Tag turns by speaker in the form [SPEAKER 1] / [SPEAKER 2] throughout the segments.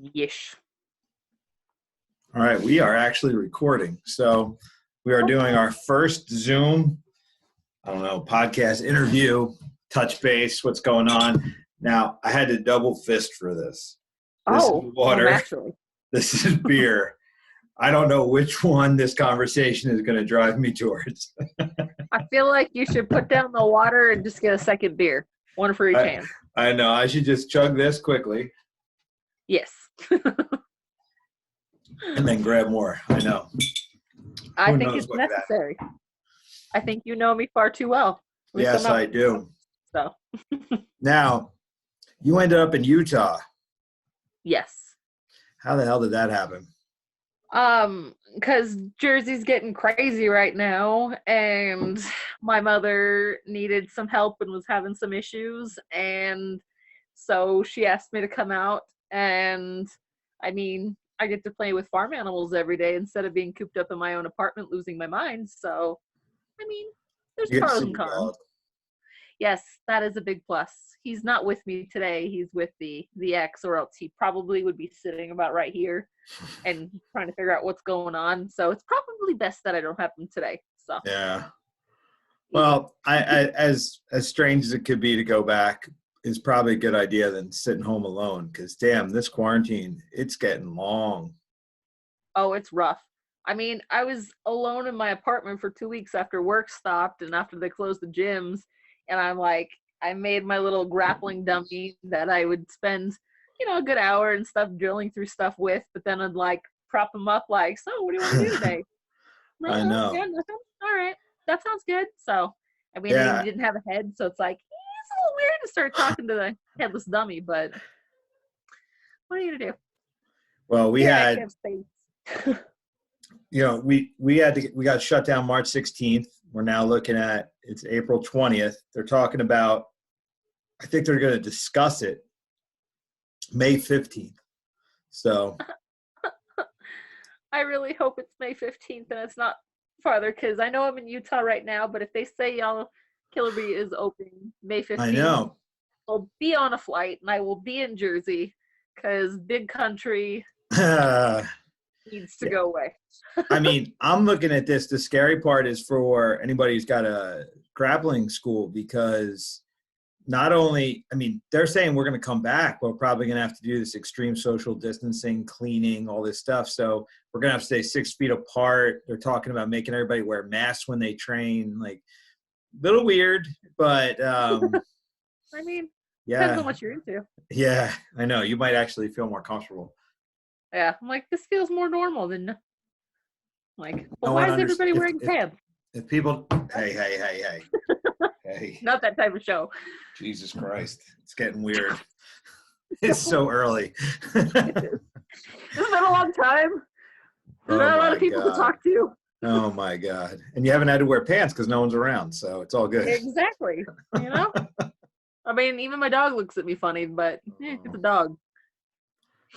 [SPEAKER 1] Yish.
[SPEAKER 2] All right, we are actually recording. So we are doing our first Zoom, podcast interview, touch base, what's going on. Now, I had to double fist for this. This is water.
[SPEAKER 1] Naturally.
[SPEAKER 2] This is beer. I don't know which one this conversation is going to drive me towards.
[SPEAKER 1] I feel like you should put down the water and just get a second beer. One for each hand.
[SPEAKER 2] I know. I should just chug this quickly.
[SPEAKER 1] Yes.
[SPEAKER 2] And then grab more. I know.
[SPEAKER 1] I think it's necessary. I think you know me far too well.
[SPEAKER 2] Yes, I do.
[SPEAKER 1] So.
[SPEAKER 2] Now, you ended up in Utah.
[SPEAKER 1] Yes.
[SPEAKER 2] How the hell did that happen?
[SPEAKER 1] Because Jersey's getting crazy right now, and my mother needed some help and was having some issues, and so she asked me to come out, and I mean, I get to play with farm animals every day instead of being cooped up in my own apartment losing my mind. So, I mean, there's pros and cons. Yes, that is a big plus. He's not with me today. He's with the ex, or else he probably would be sitting about right here and trying to figure out what's going on. So it's probably best that I don't have him today. So
[SPEAKER 2] yeah. Well, I as strange as it could be to go back, is probably a good idea than sitting home alone. Because damn, this quarantine, it's getting long.
[SPEAKER 1] Oh, it's rough. I mean, I was alone in my apartment for 2 weeks after work stopped and after they closed the gyms. And I'm like, I made my little grappling dummy that I would spend, a good hour and stuff drilling through stuff with, but then I'd like prop him up like, so what do you want to do today? Like,
[SPEAKER 2] I know.
[SPEAKER 1] Yeah, nothing. All right. That sounds good. So, I mean,
[SPEAKER 2] yeah.
[SPEAKER 1] He didn't have a head, so it's like, it's a little weird to start talking to the headless dummy, but what are you going to do?
[SPEAKER 2] Well, we got shut down March 16th. We're now looking at, it's April 20th. They're talking about, I think they're going to discuss it May 15th. So
[SPEAKER 1] I really hope it's May 15th and it's not farther, because I know I'm in Utah right now, but if they say Killerbcsa is open May 15th,
[SPEAKER 2] I know.
[SPEAKER 1] I'll be on a flight and I will be in Jersey, because big country needs to go away.
[SPEAKER 2] I mean, I'm looking at this. The scary part is for anybody who's got a grappling school, because not only, they're saying we're going to come back, but we're probably going to have to do this extreme social distancing, cleaning, all this stuff. So we're going to have to stay 6 feet apart. They're talking about making everybody wear masks when they train. Like, a little weird, but
[SPEAKER 1] depends
[SPEAKER 2] yeah.
[SPEAKER 1] on what you're into.
[SPEAKER 2] Yeah, I know. You might actually feel more comfortable.
[SPEAKER 1] Yeah, I'm like, this feels more normal than like, well, why is everybody wearing pants?
[SPEAKER 2] If people, hey. Hey.
[SPEAKER 1] Not that type of show.
[SPEAKER 2] Jesus Christ. It's getting weird. It's so early.
[SPEAKER 1] It's been a long time. There's not a lot of people to talk to.
[SPEAKER 2] Oh my God. And you haven't had to wear pants because no one's around, so it's all good.
[SPEAKER 1] Exactly. Even my dog looks at me funny, but it's a dog.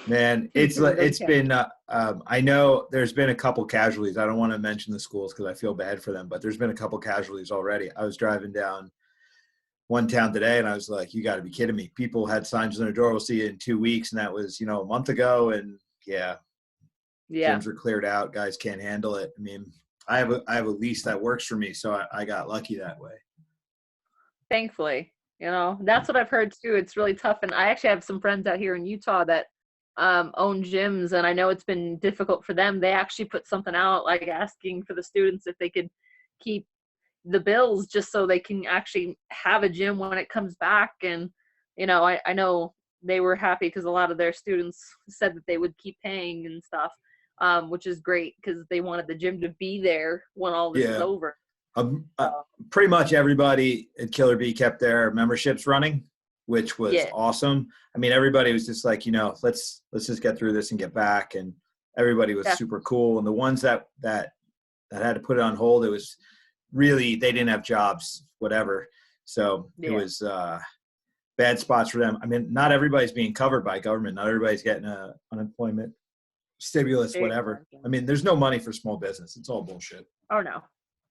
[SPEAKER 2] Man, it's been, I know there's been a couple casualties. I don't want to mention the schools because I feel bad for them, but there's been a couple casualties already. I was driving down one town today and I was like, you got to be kidding me. People had signs on their door, we'll see you in 2 weeks. And that was, a month ago. And yeah. Gyms are cleared out. Guys can't handle it. I have a lease that works for me. So I got lucky that way.
[SPEAKER 1] Thankfully, that's what I've heard too. It's really tough. And I actually have some friends out here in Utah that own gyms, and I know it's been difficult for them. They actually put something out like asking for the students if they could keep the bills just so they can actually have a gym when it comes back. And I know they were happy because a lot of their students said that they would keep paying and stuff, which is great because they wanted the gym to be there when all this is over.
[SPEAKER 2] Pretty much everybody at Killerbcsa kept their memberships running, which was awesome. Everybody was just like, let's just get through this and get back. And everybody was super cool. And the ones that had to put it on hold, it was really, they didn't have jobs, whatever. So it was bad spots for them. Not everybody's being covered by government. Not everybody's getting a unemployment stimulus, whatever. There's no money for small business. It's all bullshit.
[SPEAKER 1] Oh,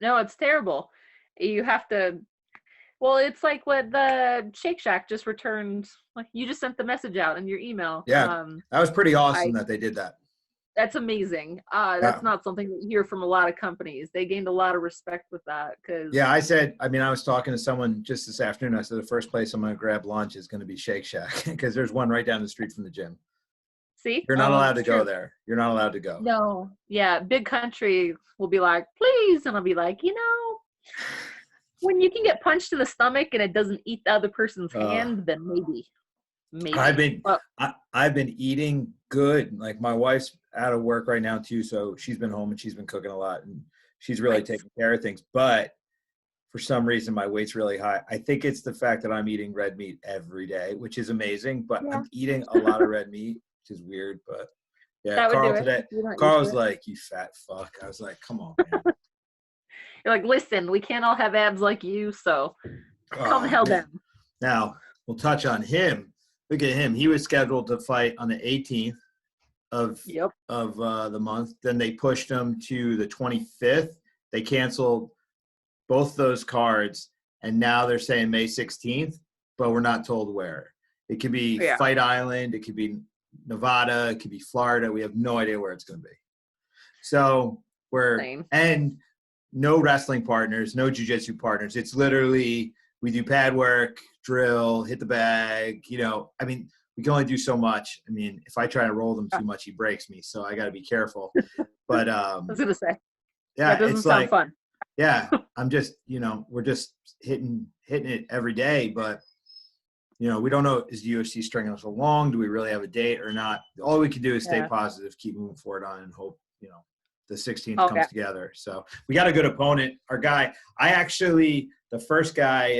[SPEAKER 1] no, it's terrible. You have to, Well, it's like what the Shake Shack just returned. Like you just sent the message out in your email.
[SPEAKER 2] Yeah, that was pretty awesome
[SPEAKER 1] I
[SPEAKER 2] that they did that.
[SPEAKER 1] That's amazing. That's not something that you hear from a lot of companies. They gained a lot of respect with that.
[SPEAKER 2] Yeah, I was talking to someone just this afternoon. I said the first place I'm going to grab lunch is going to be Shake Shack because there's one right down the street from the gym.
[SPEAKER 1] See?
[SPEAKER 2] You're not allowed to go there. You're not allowed to go.
[SPEAKER 1] No. Yeah, Big Country will be like, please. And I'll be like, when you can get punched in the stomach and it doesn't eat the other person's hand, then maybe.
[SPEAKER 2] I've been eating good. Like my wife's out of work right now too, so she's been home and she's been cooking a lot and she's really taking care of things. But for some reason, my weight's really high. I think it's the fact that I'm eating red meat every day, which is amazing. But I'm eating a lot of red meat, which is weird. But yeah, Carl was like, "You fat fuck." I was like, "Come on, man."
[SPEAKER 1] You're like, listen, we can't all have abs like you, so calm the hell down.
[SPEAKER 2] Now we'll touch on him. Look at him. He was scheduled to fight on the 18th of the month. Then they pushed him to the 25th. They canceled both those cards, and now they're saying May 16th, but we're not told where. It could be Fight Island. It could be Nevada. It could be Florida. We have no idea where it's going to be. So and no wrestling partners, no jiu-jitsu partners. It's literally we do pad work, drill, hit the bag. We can only do so much. I mean, if I try to roll them too much, he breaks me. So I got to be careful. But
[SPEAKER 1] I was going to say,
[SPEAKER 2] yeah,
[SPEAKER 1] that doesn't sound fun.
[SPEAKER 2] Yeah, I'm just, we're just hitting it every day. But, we don't know, is the UFC stringing us along? Do we really have a date or not? All we can do is stay positive, keep moving forward on, and hope, the 16th comes together. So we got a good opponent. Our guy, the first guy,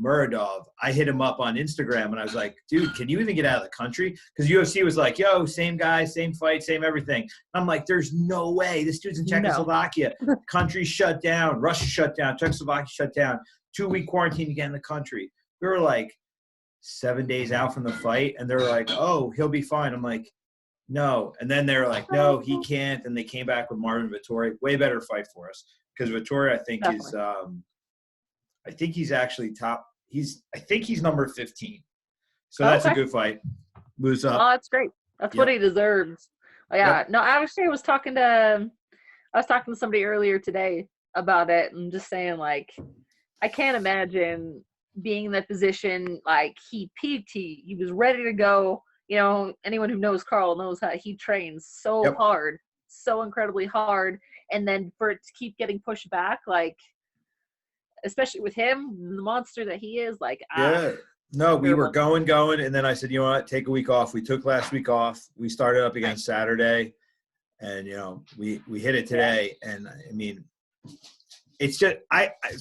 [SPEAKER 2] Muradov, I hit him up on Instagram and I was like, dude, can you even get out of the country? Because UFC was like, yo, same guy, same fight, same everything. I'm like, there's no way. This dude's in Czechoslovakia. Country shut down. Russia shut down. Czechoslovakia shut down. 2-week quarantine to get in the country. We were like 7 days out from the fight and they're like, oh, he'll be fine. I'm like, no. And then they were like, no, he can't. And they came back with Marvin Vettori. Way better fight for us. Because Vettori, I think, is I think he's actually I think he's number 15. So that's a good fight. Moves up.
[SPEAKER 1] Oh, that's great. That's what he deserves. Yeah. No, actually I was talking to somebody earlier today about it and just saying, like, I can't imagine being in that position. Like, he peaked, he was ready to go. Anyone who knows Carl knows how he trains so hard, so incredibly hard. And then for it to keep getting pushed back, like, especially with him, the monster that he is, like,
[SPEAKER 2] no, we were going. And then I said, you know what, take a week off. We took last week off. We started up again Saturday and, we hit it today. And I mean, it's just,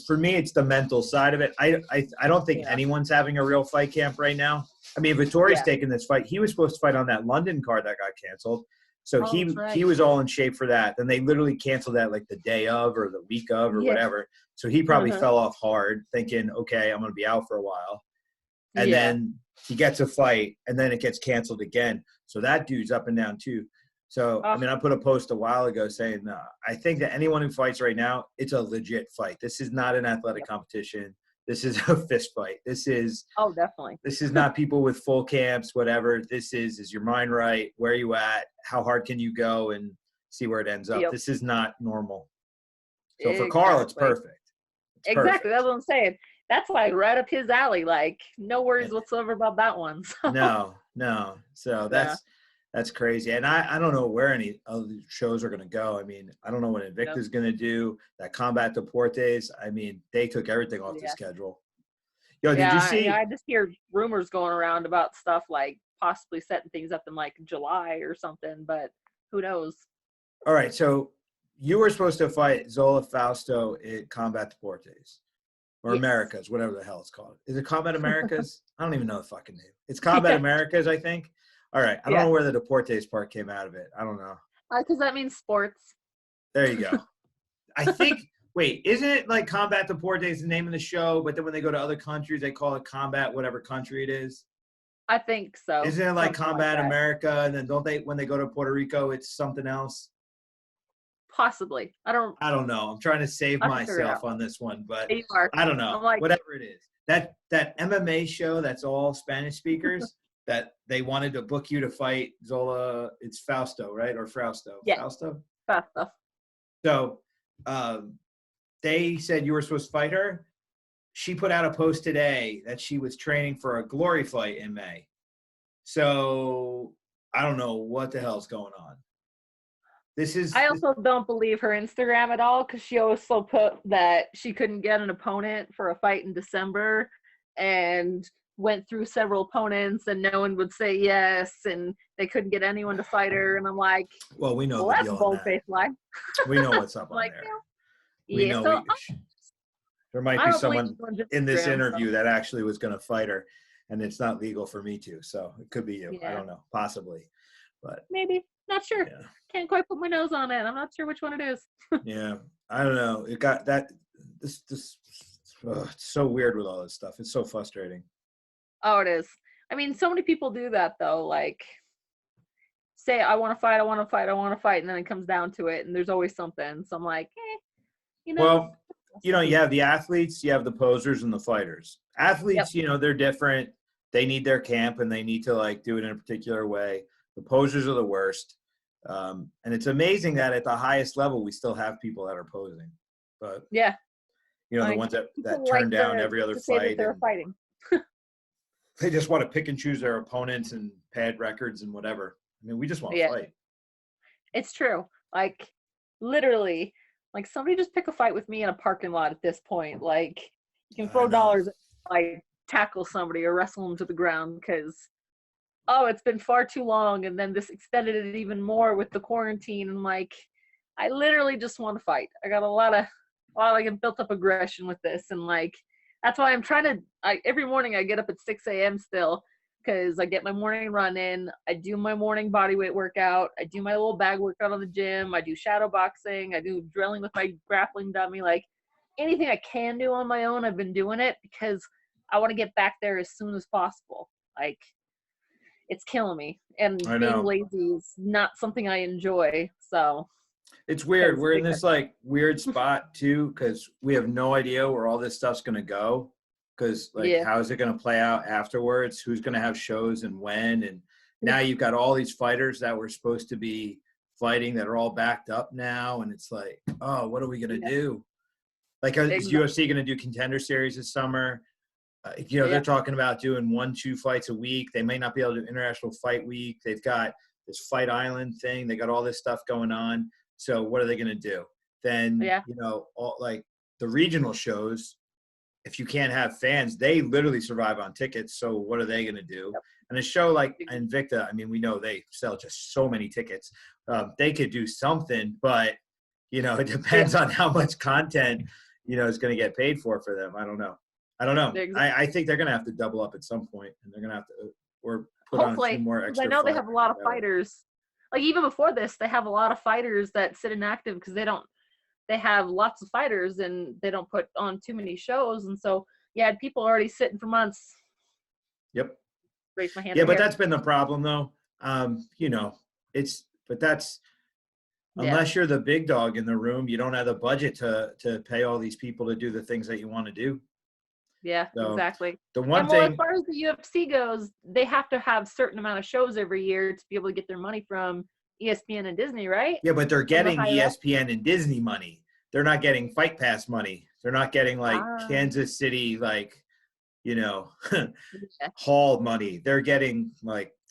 [SPEAKER 2] for me, it's the mental side of it. I don't think anyone's having a real fight camp right now. I mean, Vittori's taking this fight. He was supposed to fight on that London card that got canceled. So he was all in shape for that. Then they literally canceled that like the day of or the week of or whatever. So he probably fell off hard thinking, okay, I'm going to be out for a while. And then he gets a fight and then it gets canceled again. So that dude's up and down too. So, I mean, I put a post a while ago saying, I think that anyone who fights right now, it's a legit fight. This is not an athletic competition. This is a fist fight. This is
[SPEAKER 1] definitely.
[SPEAKER 2] This is not people with full camps, whatever. This is your mind right? Where are you at? How hard can you go and see where it ends up? This is not normal. So for Carl, it's perfect.
[SPEAKER 1] Exactly. That's what I'm saying. That's like right up his alley. Like, no worries whatsoever about that one. So.
[SPEAKER 2] No. So that's crazy. And I don't know where any of the shows are going to go. I mean, I don't know what Invicta's going to do. That Combat Deportes, I mean, they took everything off the schedule. Yo, did you see?
[SPEAKER 1] I just hear rumors going around about stuff like possibly setting things up in like July or something, but who knows?
[SPEAKER 2] All right. So you were supposed to fight Zola Fausto at Combat Deportes or Americas, whatever the hell it's called. Is it Combat Americas? I don't even know the fucking name. It's Combat Americas, I think. All right. I don't know where the Deportes part came out of it. I don't know.
[SPEAKER 1] Because that means sports.
[SPEAKER 2] There you go. I think, wait, isn't it like Combat Deportes the name of the show, but then when they go to other countries, they call it Combat whatever country it is?
[SPEAKER 1] I think so.
[SPEAKER 2] Isn't it like Combat America, and then don't they, when they go to Puerto Rico, it's something else?
[SPEAKER 1] Possibly. I don't
[SPEAKER 2] know. I'm trying to save myself on this one, but
[SPEAKER 1] you are.
[SPEAKER 2] I don't know.
[SPEAKER 1] I'm like,
[SPEAKER 2] whatever it is. That MMA show that's all Spanish speakers that they wanted to book you to fight Zola. It's Fausto, right? Or Frausto?
[SPEAKER 1] Yeah.
[SPEAKER 2] Fausto?
[SPEAKER 1] Fausto.
[SPEAKER 2] So they said you were supposed to fight her. She put out a post today that she was training for a glory fight in May. So I don't know what the hell's going on.
[SPEAKER 1] I also don't believe her Instagram at all, because she also put that she couldn't get an opponent for a fight in December and went through several opponents and no one would say yes and they couldn't get anyone to fight her. And I'm like,
[SPEAKER 2] well, we know
[SPEAKER 1] well,
[SPEAKER 2] the
[SPEAKER 1] that's
[SPEAKER 2] deal
[SPEAKER 1] a bold-faced lie.
[SPEAKER 2] We know what's up on
[SPEAKER 1] like,
[SPEAKER 2] there.
[SPEAKER 1] Yeah.
[SPEAKER 2] We know
[SPEAKER 1] So
[SPEAKER 2] there might be someone in this interview that actually was going to fight her, and it's not legal for me to. So it could be you. Yeah. I don't know. Possibly. But
[SPEAKER 1] maybe. Not sure. Yeah. Can't quite put my nose on it. I'm not sure which one it is.
[SPEAKER 2] Yeah. I don't know. It got that. This it's so weird with all this stuff. It's so frustrating.
[SPEAKER 1] Oh, it is. I mean, so many people do that, though. Like, say, I want to fight, I want to fight, I want to fight, and then it comes down to it, and there's always something. So I'm like, you know.
[SPEAKER 2] Well, you have the athletes, you have the posers, and the fighters. Athletes, yep. They're different. They need their camp, and they need to, like, do it in a particular way. The posers are the worst. And it's amazing that at the highest level, we still have people that are posing. But,
[SPEAKER 1] yeah.
[SPEAKER 2] The ones that turn down every other fight.
[SPEAKER 1] They're fighting.
[SPEAKER 2] They just want to pick and choose their opponents and pad records and whatever. I mean, we just want to fight.
[SPEAKER 1] It's true. Like, literally, like, somebody just pick a fight with me in a parking lot at this point. Like, you can throw dollars, like, tackle somebody or wrestle them to the ground because, it's been far too long. And then this extended it even more with the quarantine. And, like, I literally just want to fight. I got a lot of built up aggression with this. And, like, that's why I'm trying to, every morning I get up at 6 a.m. still because I get my morning run in. I do my morning body weight workout. I do my little bag workout on the gym. I do shadow boxing. I do drilling with my grappling dummy. Like, anything I can do on my own, I've been doing it because I want to get back there as soon as possible. Like, it's killing me. And being lazy is not something I enjoy. So
[SPEAKER 2] it's weird. We're in this like weird spot too, because we have no idea where all this stuff's going to go. Because how is it going to play out afterwards? Who's going to have shows and when? And now you've got all these fighters that were supposed to be fighting that are all backed up now. And it's like, oh, what are we going to do? Like, is UFC going to do Contender Series this summer? They're talking about doing 1-2 fights a week. They may not be able to do International Fight Week. They've got this Fight Island thing. They got all this stuff going on. So what are they going to do? Then, all, like the regional shows, if you can't have fans, they literally survive on tickets. So what are they going to do? Yep. And a show like Invicta, I mean, we know they sell just so many tickets. They could do something, but, it depends on how much content, is going to get paid for them. I don't know. Exactly. I think they're going to have to double up at some point, and they're going to have to or put hopefully, on a few more extra.
[SPEAKER 1] I know they have a lot of fighters. Like, even before this, they have a lot of fighters that sit inactive because they have lots of fighters and they don't put on too many shows. And so you had people already sitting for months.
[SPEAKER 2] Yep.
[SPEAKER 1] Raise my hand.
[SPEAKER 2] Yeah, but that's been the problem though. Unless you're the big dog in the room, you don't have the budget to pay all these people to do the things that you want to do.
[SPEAKER 1] Yeah, so exactly.
[SPEAKER 2] The one thing,
[SPEAKER 1] as far as the UFC goes, they have to have a certain amount of shows every year to be able to get their money from ESPN and Disney, right?
[SPEAKER 2] Yeah, but they're getting ESPN and Disney money. They're not getting Fight Pass money. They're not getting Kansas City, Hall money. They're getting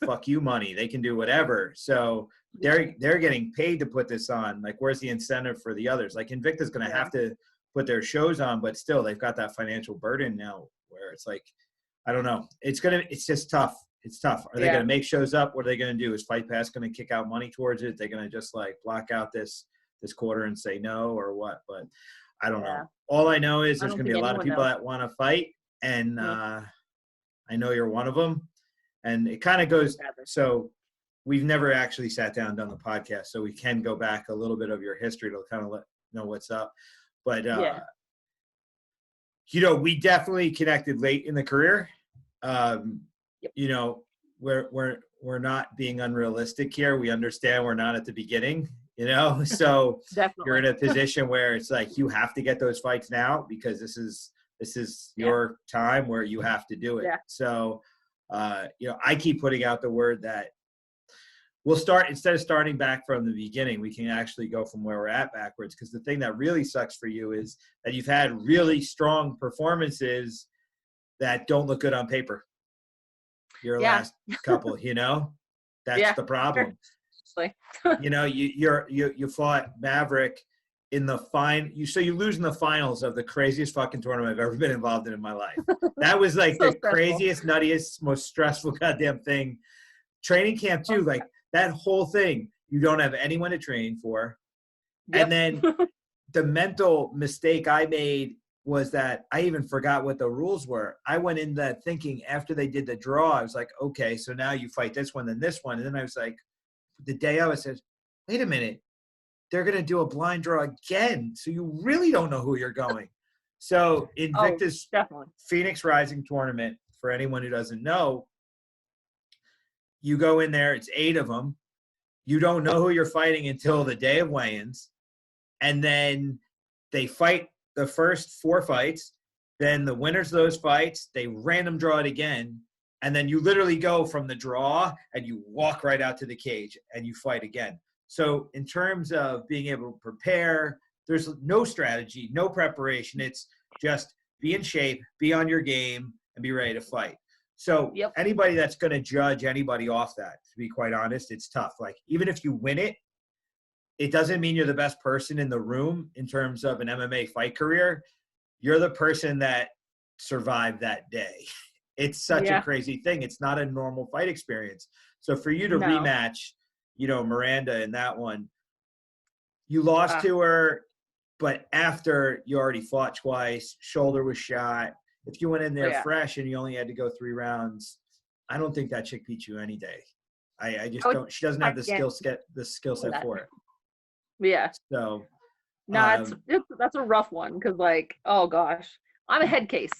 [SPEAKER 2] fuck you money. They can do whatever. So they're getting paid to put this on. Like, where's the incentive for the others? Like, Invicta's going to have to put their shows on, but still they've got that financial burden now where it's like, I don't know. It's just tough. It's tough. Are they going to make shows up? What are they going to do? Is Fight Pass going to kick out money towards it? They're going to just block out this quarter and say no or what? But I don't know. All I know is there's going to be a lot of people that want to fight. And I know you're one of them. And it kind of goes, so we've never actually sat down and done the podcast. So we can go back a little bit of your history to kind of let know what's up. But, we definitely connected late in the career. We're we're not being unrealistic here. We understand we're not at the beginning, you know? So you're in a position where it's like, you have to get those fights now because this is your time where you have to do it.
[SPEAKER 1] Yeah.
[SPEAKER 2] So, you know, I keep putting out the word that we'll start, instead of starting back from the beginning, we can actually go from where we're at backwards. Because the thing that really sucks for you is that you've had really strong performances that don't look good on paper. Your last couple, you know, that's the problem. You know, you fought Maverick in the so you lose in the finals of the craziest fucking tournament I've ever been involved in my life. That was like so the stressful. Craziest, nuttiest, most stressful goddamn thing. Training camp too, like that whole thing. You don't have anyone to train for, and then the mental mistake I made was that I even forgot what the rules were. I went in that thinking after they did the draw, I was like, okay, so now you fight this one, then this one. And then I was like, the day I said, wait a minute, they're going to do a blind draw again. So you really don't know who you're going. So Invictus Phoenix Rising tournament, for anyone who doesn't know, you go in there, it's 8 of them. You don't know who you're fighting until the day of weigh-ins. And then they fight the first 4 fights, then the winners of those fights, they random draw it again, and then you literally go from the draw and you walk right out to the cage and you fight again. So in terms of being able to prepare, there's no strategy, no preparation. It's just be in shape, be on your game, and be ready to fight. So anybody that's going to judge anybody off that, to be quite honest, it's tough. Like, even if you win it, it doesn't mean you're the best person in the room in terms of an MMA fight career. You're the person that survived that day. It's such a crazy thing. It's not a normal fight experience. So for you to rematch, you know, Miranda in that one, you lost to her, but after you already fought twice, shoulder was shot. If you went in there fresh and you only had to go 3 rounds, I don't think that chick beat you any day. I just don't. She doesn't have the skill set for it.
[SPEAKER 1] Yeah.
[SPEAKER 2] So
[SPEAKER 1] no, that's a rough one because, like, oh gosh, I'm a head case.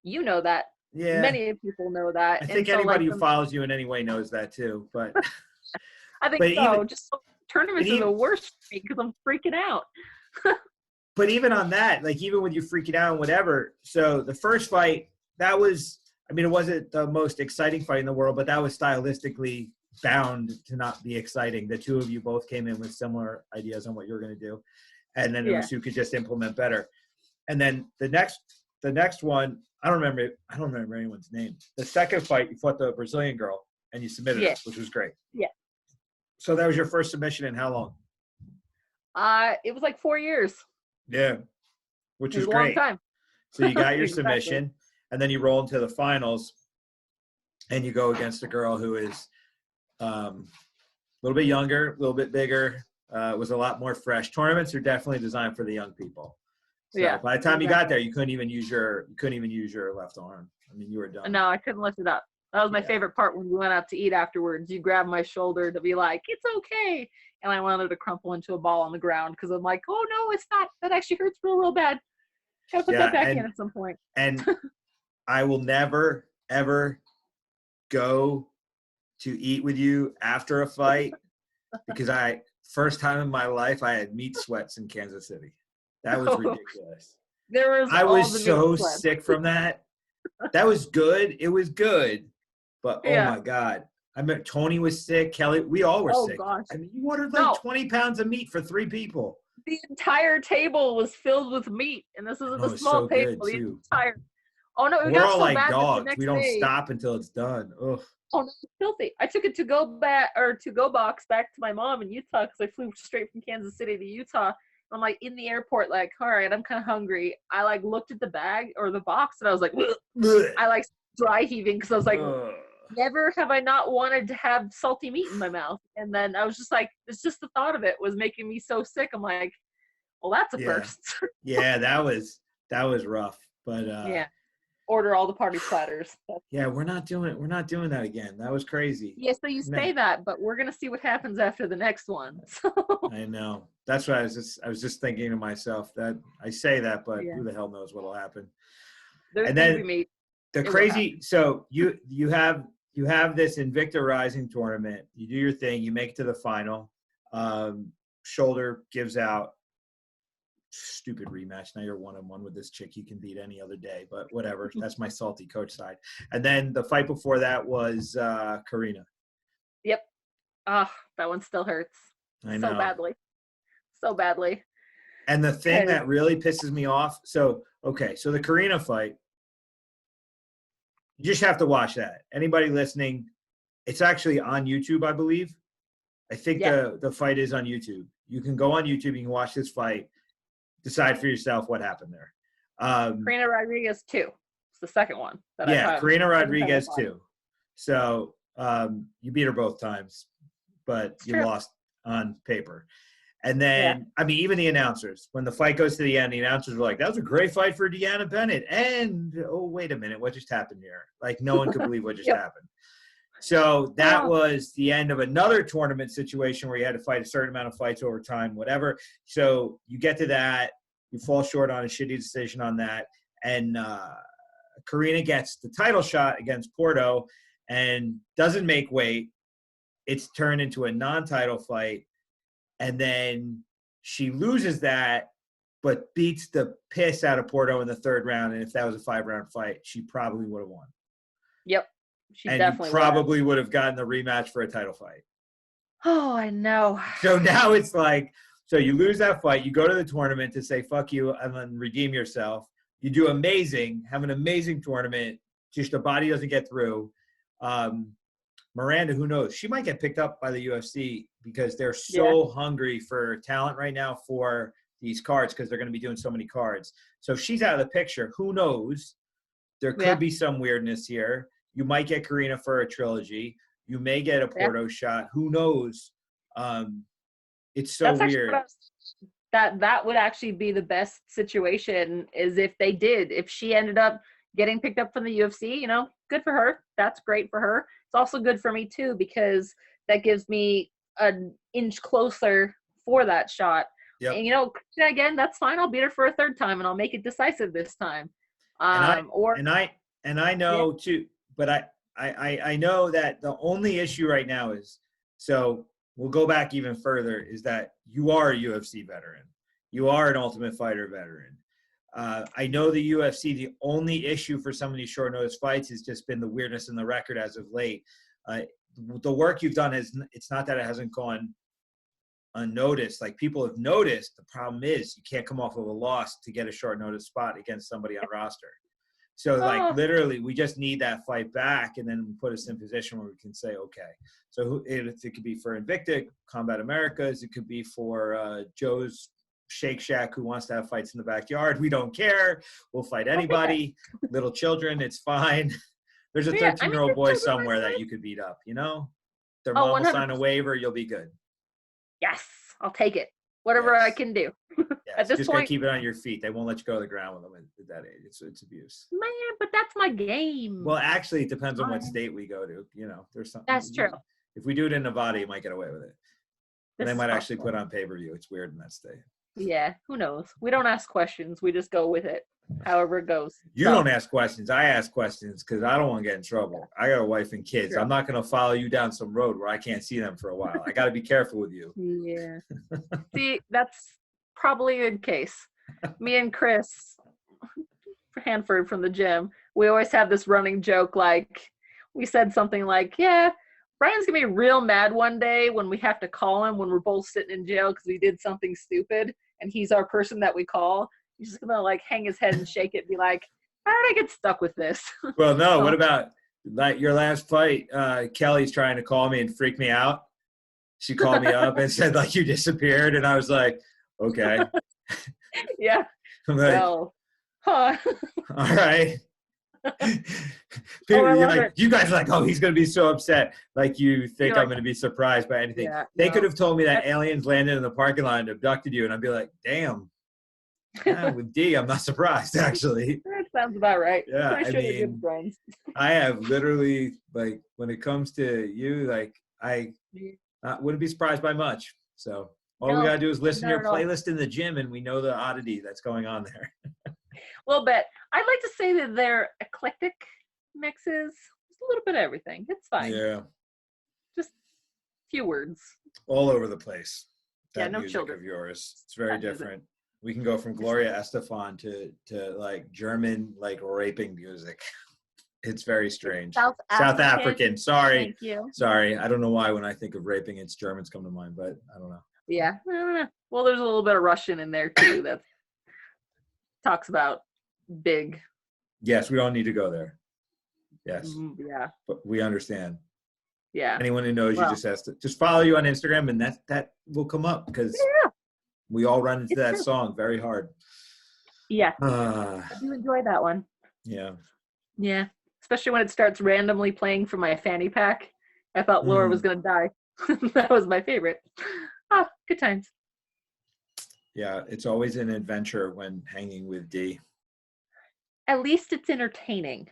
[SPEAKER 1] You know that.
[SPEAKER 2] Yeah.
[SPEAKER 1] Many people know that.
[SPEAKER 2] I think anybody who follows you in any way knows that too. But
[SPEAKER 1] I think so. Even, just tournaments are the worst because I'm freaking out.
[SPEAKER 2] But even on that, like, even with you freaking out and whatever, so the first fight, that was, I mean, it wasn't the most exciting fight in the world, but that was stylistically bound to not be exciting. The two of you both came in with similar ideas on what you were going to do. And then it was who could just implement better. And then the next one, I don't remember anyone's name. The second fight, you fought the Brazilian girl and you submitted her, which was great.
[SPEAKER 1] Yeah. So
[SPEAKER 2] that was your first submission in how long?
[SPEAKER 1] It was like 4 years.
[SPEAKER 2] Yeah. Which is
[SPEAKER 1] a
[SPEAKER 2] great.
[SPEAKER 1] Long time.
[SPEAKER 2] So you got your submission and then you roll into the finals and you go against a girl who is a little bit younger, a little bit bigger, was a lot more fresh. Tournaments are definitely designed for the young people. So by the time you got there, you couldn't even use your left arm. I mean, you were done.
[SPEAKER 1] No, I couldn't lift it up. That was my favorite part when we went out to eat afterwards. You grabbed my shoulder to be like, it's okay. And I wanted to crumple into a ball on the ground because I'm like, oh no, it's not. That actually hurts real bad. Gotta put that back in at some point.
[SPEAKER 2] And I will never, ever go to eat with you after a fight because first time in my life, I had meat sweats in Kansas City. That was ridiculous. I was so sick from that. That was good. It was good. But, oh, my God. I mean, Tony was sick. Kelly, we all were sick.
[SPEAKER 1] Gosh.
[SPEAKER 2] I mean, you ordered like 20 pounds of meat for 3 people.
[SPEAKER 1] The entire table was filled with meat. And this is a small table. The entire. Oh, no.
[SPEAKER 2] We're all like dogs. We don't stop until it's done. Ugh.
[SPEAKER 1] Oh, no, it's filthy. I took a to-go box back to my mom in Utah because I flew straight from Kansas City to Utah. I'm like in the airport, like, all right, I'm kind of hungry. I like looked at the bag or the box and I was like, I like dry heaving because I was like, never have I not wanted to have salty meat in my mouth. And then I was just like, it's just the thought of it was making me so sick. I'm like, well, that's a first.
[SPEAKER 2] Yeah, that was rough. But
[SPEAKER 1] order all the party platters.
[SPEAKER 2] Yeah, we're not doing that again. That was crazy.
[SPEAKER 1] Yeah, so you say that, but we're gonna see what happens after the next one. So.
[SPEAKER 2] I know. That's what I was just thinking to myself that I say that, but who the hell knows what'll happen.
[SPEAKER 1] And then the
[SPEAKER 2] crazy. So you have you have this Invicta Rising tournament. You do your thing. You make it to the final. Shoulder gives out. Stupid rematch. Now you're 1-1 with this chick you can beat any other day, but whatever. That's my salty coach side. And then the fight before that was Karina.
[SPEAKER 1] Yep. Ah, that one still hurts.
[SPEAKER 2] I know.
[SPEAKER 1] So badly.
[SPEAKER 2] And the thing that really pisses me off, so the Karina fight, you just have to watch that. Anybody listening, it's actually on YouTube, I believe. I think the fight is on YouTube. You can go on YouTube, you can watch this fight, decide for yourself what happened there.
[SPEAKER 1] Karina Rodriguez 2. It's the second one.
[SPEAKER 2] Karina Rodriguez 2. So you beat her both times, but you lost on paper. And then, I mean, even the announcers, when the fight goes to the end, the announcers were like, that was a great fight for DeAnna Bennett. And, oh, wait a minute, what just happened here? Like, no one could believe what just happened. So that was the end of another tournament situation where you had to fight a certain amount of fights over time, whatever. So you get to that, you fall short on a shitty decision on that. And Karina gets the title shot against Porto and doesn't make weight. It's turned into a non-title fight. And then she loses that, but beats the piss out of Porto in the third round. And if that was a 5-round fight, she probably would have won.
[SPEAKER 1] Yep. She
[SPEAKER 2] and
[SPEAKER 1] definitely
[SPEAKER 2] you probably would have gotten the rematch for a title fight.
[SPEAKER 1] Oh, I know.
[SPEAKER 2] So now it's like, so you lose that fight, you go to the tournament to say, fuck you, and then redeem yourself. You do amazing, have an amazing tournament, just the body doesn't get through. Miranda, who knows? She might get picked up by the UFC because they're so hungry for talent right now for these cards because they're going to be doing so many cards. So if she's out of the picture, who knows? There could be some weirdness here. You might get Karina for a trilogy. You may get a Porto shot. Who knows? It's so weird.
[SPEAKER 1] That would actually be the best situation is if she ended up getting picked up from the UFC, good for her. That's great for her. It's also good for me too, because that gives me an inch closer for that shot. Yep. And again, that's fine. I'll beat her for a third time and I'll make it decisive this time.
[SPEAKER 2] I know too, but I know that the only issue right now is, so we'll go back even further, is that you are a UFC veteran. You are an Ultimate Fighter veteran. I know the UFC, the only issue for some of these short notice fights has just been the weirdness in the record as of late. The work you've done it's not that it hasn't gone unnoticed. Like, people have noticed. The problem is you can't come off of a loss to get a short notice spot against somebody on roster. So like literally we just need that fight back and then put us in position where we can say, okay, so it could be for Invicta, Combat Americas. It could be for Joe's Shake Shack who wants to have fights in the backyard. We don't care. We'll fight anybody. Little children, it's fine. There's a 13-year-old boy somewhere that you could beat up, Their mom will sign a waiver. You'll be good.
[SPEAKER 1] Yes, I'll take it. Whatever I can do.
[SPEAKER 2] At this point, keep it on your feet. They won't let you go to the ground with them at that age. It's abuse.
[SPEAKER 1] Man, but that's my game.
[SPEAKER 2] Well, actually, it depends on what state we go to. There's something.
[SPEAKER 1] That's true.
[SPEAKER 2] If we do it in Nevada, you might get away with it. And they might actually put on pay-per-view. It's weird in that state.
[SPEAKER 1] Yeah, who knows? We don't ask questions. We just go with it, however it goes.
[SPEAKER 2] You don't ask questions. I ask questions because I don't want to get in trouble. I got a wife and kids. Sure. I'm not going to follow you down some road where I can't see them for a while. I got to be careful with you.
[SPEAKER 1] Yeah. See, that's probably a good case. Me and Chris Hanford from the gym, we always have this running joke, like we said something like, yeah, Brian's gonna be real mad one day when we have to call him when we're both sitting in jail because we did something stupid and he's our person that we call. He's just gonna like hang his head and shake it and be like, how did I get stuck with this?
[SPEAKER 2] Well, no, what about like your last fight? Kelly's trying to call me and freak me out. She called me up and said like you disappeared, and I was like, okay.
[SPEAKER 1] Yeah.
[SPEAKER 2] I'm like,
[SPEAKER 1] well,
[SPEAKER 2] all right. People, you guys are like, oh, he's going to be so upset. Like you think I'm going to be surprised by anything. Yeah, they could have told me that aliens landed in the parking lot and abducted you, and I'd be like, damn. Yeah, with D, I'm not surprised, actually.
[SPEAKER 1] That sounds about right.
[SPEAKER 2] Yeah, I mean, I have literally, like, when it comes to you, like, I wouldn't be surprised by much. So all we got to do is listen to your playlist in the gym, and we know the oddity that's going on there.
[SPEAKER 1] A little bit. I'd like to say that they're eclectic mixes. a little bit of everything. It's fine.
[SPEAKER 2] Yeah.
[SPEAKER 1] Just few words.
[SPEAKER 2] All over the place. That
[SPEAKER 1] no
[SPEAKER 2] music
[SPEAKER 1] children.
[SPEAKER 2] of yours. It's very different. We can go from Gloria Estefan to like German, like raping music. It's very strange.
[SPEAKER 1] South
[SPEAKER 2] African. Sorry.
[SPEAKER 1] Thank you.
[SPEAKER 2] Sorry. I don't know why when I think of raping, it's Germans come to mind, but I don't know.
[SPEAKER 1] Yeah. Well, there's a little bit of Russian in there too that talks about big.
[SPEAKER 2] Yes, we don't need to go there. Yes.
[SPEAKER 1] Yeah.
[SPEAKER 2] But we understand.
[SPEAKER 1] Yeah.
[SPEAKER 2] Anyone who knows you just has to just follow you on Instagram, and that will come up because we all run into that song very hard.
[SPEAKER 1] Yeah. I do enjoy that one.
[SPEAKER 2] Yeah.
[SPEAKER 1] Yeah. Especially when it starts randomly playing from my fanny pack. I thought Laura was going to die. That was my favorite. Good times. Yeah,
[SPEAKER 2] it's always an adventure when hanging with D.
[SPEAKER 1] At least it's entertaining.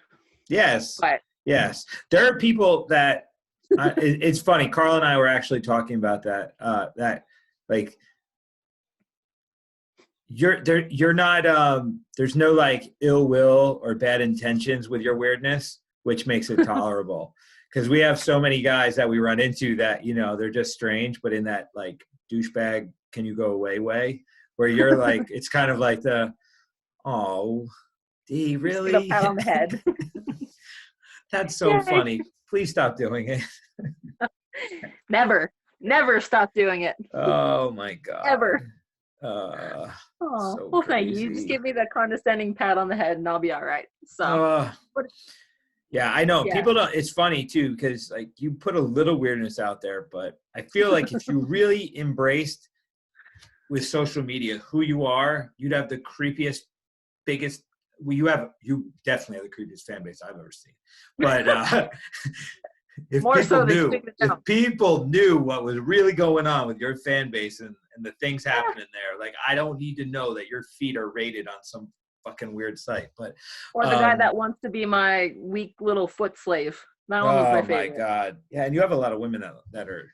[SPEAKER 2] Yes.
[SPEAKER 1] But
[SPEAKER 2] yes. There are people that, it's funny, Carl and I were actually talking about that, that like, you're not there's no like ill will or bad intentions with your weirdness, which makes it tolerable, because we have so many guys that we run into that, you know, they're just strange, but in that like douchebag can you go away way, where you're like, it's kind of like the, oh D, really?
[SPEAKER 1] Just pat on the head.
[SPEAKER 2] That's so funny, please stop doing it.
[SPEAKER 1] Never stop doing it.
[SPEAKER 2] Oh my god.
[SPEAKER 1] Ever.
[SPEAKER 2] So
[SPEAKER 1] well, thank you. You just give me that condescending pat on the head and I'll be all right. So
[SPEAKER 2] yeah, I know. People don't, it's funny too, because like you put a little weirdness out there, but I feel like if you really embraced with social media who you are, you'd have the creepiest, biggest, well, you definitely have the creepiest fan base I've ever seen. But if people knew what was really going on with your fan base and the things happening there, like I don't need to know that your feet are rated on some fucking weird site, but
[SPEAKER 1] or the guy that wants to be my weak little foot slave. That one was my favorite.
[SPEAKER 2] Oh my god. Yeah, and you have a lot of women that are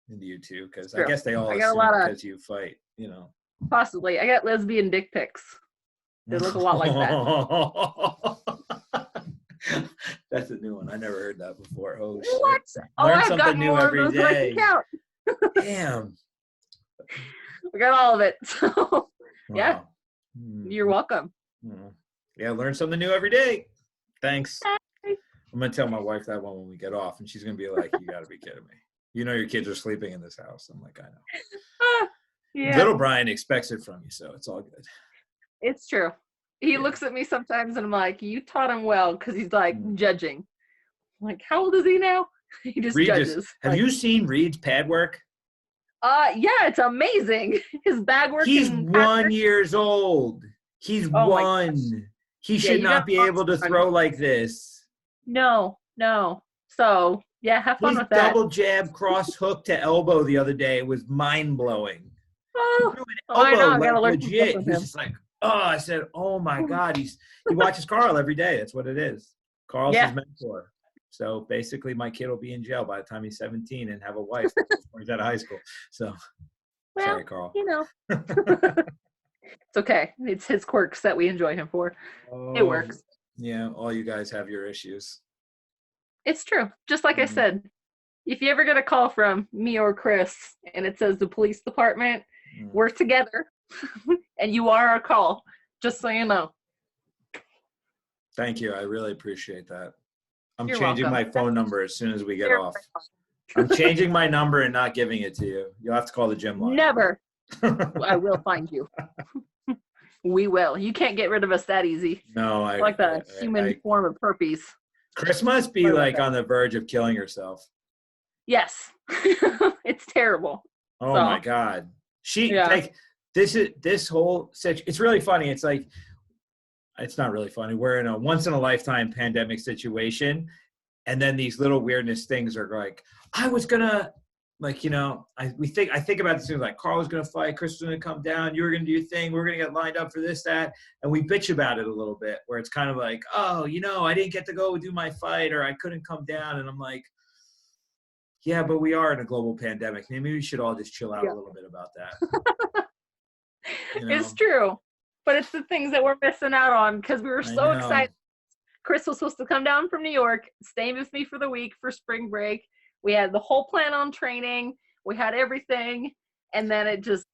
[SPEAKER 2] into you too, because I guess they all assume because you fight, you know.
[SPEAKER 1] Possibly. I got lesbian dick pics. They look a lot like
[SPEAKER 2] that. That's a new one. I never heard that before. Oh shit.
[SPEAKER 1] What?
[SPEAKER 2] Learn something new every day. Damn.
[SPEAKER 1] We got all of it. So yeah. You're welcome.
[SPEAKER 2] Yeah, learn something new every day. Thanks. I'm gonna tell my wife that one when we get off, and she's gonna be like, "You gotta be kidding me. You know your kids are sleeping in this house." I'm like, "I know." Yeah. Little Brian expects it from you, so it's all good.
[SPEAKER 1] It's true. He looks at me sometimes, and I'm like, "You taught him well," because he's like judging. I'm like, how old is he now? He just judges.
[SPEAKER 2] Have you seen Reed's pad work?
[SPEAKER 1] Yeah, it's amazing. His bag work.
[SPEAKER 2] He's 1 year old. He's one. He should not be able to throw like this.
[SPEAKER 1] No. So yeah, have fun with that.
[SPEAKER 2] His double jab cross hook to elbow the other day was mind blowing.
[SPEAKER 1] I know. I gotta learn
[SPEAKER 2] legit. He's just like, I said, oh my god. He watches Carl every day. That's what it is. Carl's his mentor. So basically, my kid will be in jail by the time he's 17 and have a wife when he's out of high school. So, sorry, Carl.
[SPEAKER 1] You know, it's okay. It's his quirks that we enjoy him for. It works.
[SPEAKER 2] Yeah, all you guys have your issues.
[SPEAKER 1] It's true. Just like I said, if you ever get a call from me or Chris and it says the police department, we're together, and you are our call. Just so you know.
[SPEAKER 2] Thank you. I really appreciate that. I'm changing my phone number as soon as we get off. I'm changing my number and not giving it to you. You'll have to call the gym line.
[SPEAKER 1] Never. I will find you. We will. You can't get rid of us that easy.
[SPEAKER 2] No,
[SPEAKER 1] like the human form of herpes.
[SPEAKER 2] Chris must be like on the verge of killing herself.
[SPEAKER 1] Yes. It's terrible.
[SPEAKER 2] Oh my God. Like this whole situation. It's really funny. It's like, it's not really funny. We're in a once in a lifetime pandemic situation. And then these little weirdness things are like, I was gonna, like, you know, I think about this thing like Carl was gonna fight, Chris was gonna come down, you were gonna do your thing, we're gonna get lined up for this, that, and we bitch about it a little bit, where it's kind of like, oh, you know, I didn't get to go do my fight, or I couldn't come down, and I'm like, yeah, but we are in a global pandemic. Maybe we should all just chill out a little bit about that.
[SPEAKER 1] You know? It's true. But it's the things that we're missing out on because we were so excited Chris was supposed to come down from New York, stay with me for the week for spring break. We had the whole plan on training. We had everything. And then it just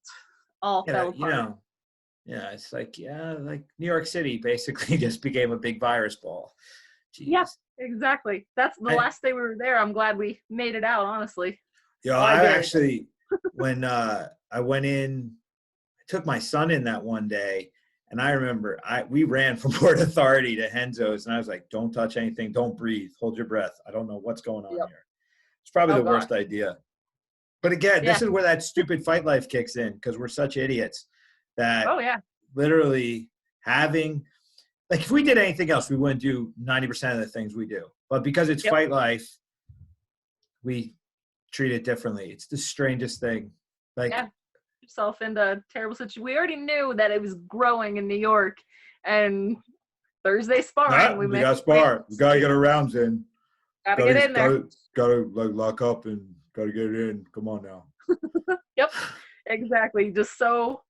[SPEAKER 1] all fell apart.
[SPEAKER 2] Yeah, it's like, like New York City basically just became a big virus ball. Jeez.
[SPEAKER 1] Yeah, exactly. That's the last day we were there. I'm glad we made it out, honestly.
[SPEAKER 2] Yeah, I actually, when I went in, I took my son in that one day, and I remember we ran from Port Authority to Henzo's, and I was like, don't touch anything, don't breathe, hold your breath. I don't know what's going on here. It's probably the worst idea. But again, this is where that stupid fight life kicks in, because we're such idiots that literally having, like, if we did anything else, we wouldn't do 90% of the things we do. But because it's fight life, we treat it differently. It's the strangest thing. Like,
[SPEAKER 1] yourself into a terrible situation. We already knew that it was growing in New York, and Thursday sparring.
[SPEAKER 2] We got to spar. We got to get our rounds in.
[SPEAKER 1] Gotta get in there.
[SPEAKER 2] Got to like lock up and got to get it in. Come on now.
[SPEAKER 1] Yep, exactly. Just so.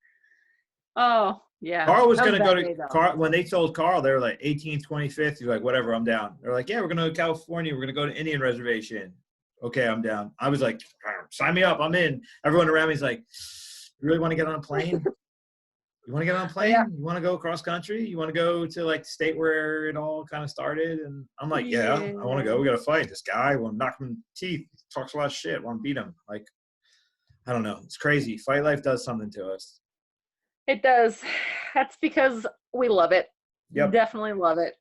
[SPEAKER 1] Oh yeah.
[SPEAKER 2] Carl was gonna go to Carl when they told Carl they were like 18th, 25th. He's like, whatever, I'm down. They're like, yeah, we're gonna go to California. We're gonna go to Indian Reservation. Okay, I'm down. I was like, sign me up. I'm in. Everyone around me is like, you really want to get on a plane? You want to get on a plane? Yeah. You want to go cross country? You want to go to like the state where it all kind of started? And I'm like, I want to go. We got to fight this guy. I want to knock him in the teeth. He talks a lot of shit. I want to beat him. Like, I don't know. It's crazy. Fight life does something to us.
[SPEAKER 1] It does. That's because we love it. Yep. Definitely love it.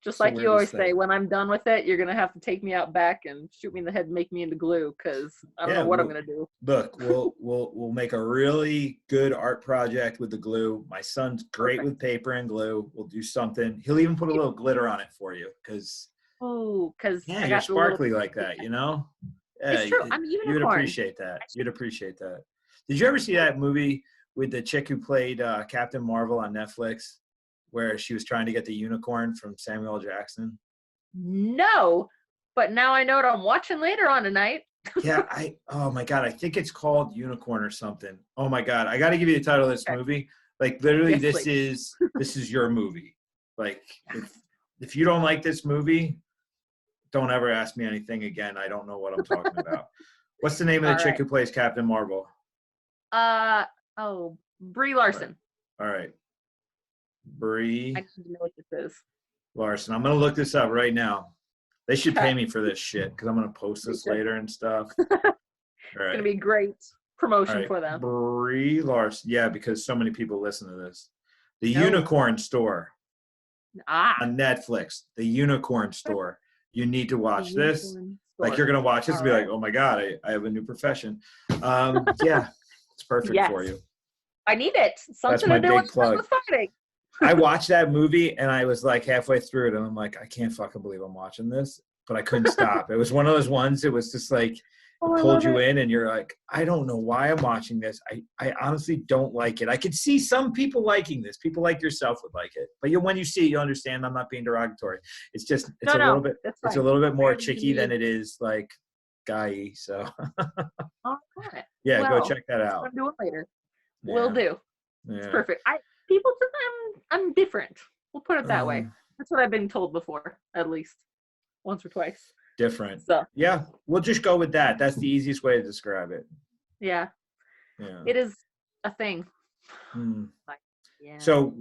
[SPEAKER 1] Just like you always say, when I'm done with it, you're going to have to take me out back and shoot me in the head and make me into glue, because I don't know what I'm going to do.
[SPEAKER 2] Look, we'll make a really good art project with the glue. My son's great with paper and glue. We'll do something. He'll even put a little glitter on it for you, because I got sparkly like that, you know?
[SPEAKER 1] It's true. I'm even
[SPEAKER 2] you'd appreciate that. You'd appreciate that. Did you ever see that movie with the chick who played Captain Marvel on Netflix, where she was trying to get the unicorn from Samuel L. Jackson?
[SPEAKER 1] No, but now I know what I'm watching later on tonight.
[SPEAKER 2] Oh my God, I think it's called Unicorn or something. Oh my God, I got to give you the title of this movie. Like, literally, this is your movie. Like, if you don't like this movie, don't ever ask me anything again. I don't know what I'm talking about. What's the name of the chick who plays Captain Marvel?
[SPEAKER 1] Brie Larson.
[SPEAKER 2] All right. Brie.
[SPEAKER 1] I need to know what this is.
[SPEAKER 2] Larson. I'm going to look this up right now. They should pay me for this shit, because I'm going to post this later and stuff. All right.
[SPEAKER 1] It's going to be great promotion for them.
[SPEAKER 2] Brie Larson. Yeah, because so many people listen to this. The Unicorn Store. On Netflix. The Unicorn Store. You need to watch this. Like, you're going to watch this and be like, oh my God, I have a new profession. Yeah, it's perfect for you.
[SPEAKER 1] I need it. Something to do with fighting.
[SPEAKER 2] I watched that movie and I was like halfway through it and I'm like, I can't fucking believe I'm watching this, but I couldn't stop. It was one of those ones, it was just like, it pulled you in and you're like, I don't know why I'm watching this. I honestly don't like it. I could see some people liking this. People like yourself would like it. But when you see it, you understand I'm not being derogatory. It's just, it's a little bit more chicky than it is like guy-y. So go check that out.
[SPEAKER 1] I'll do it later. Yeah. Will do. Yeah. It's perfect. People think I'm different. We'll put it that way. That's what I've been told before, at least once or twice.
[SPEAKER 2] Different. So yeah, we'll just go with that. That's the easiest way to describe it.
[SPEAKER 1] Yeah. It is a thing.
[SPEAKER 2] So,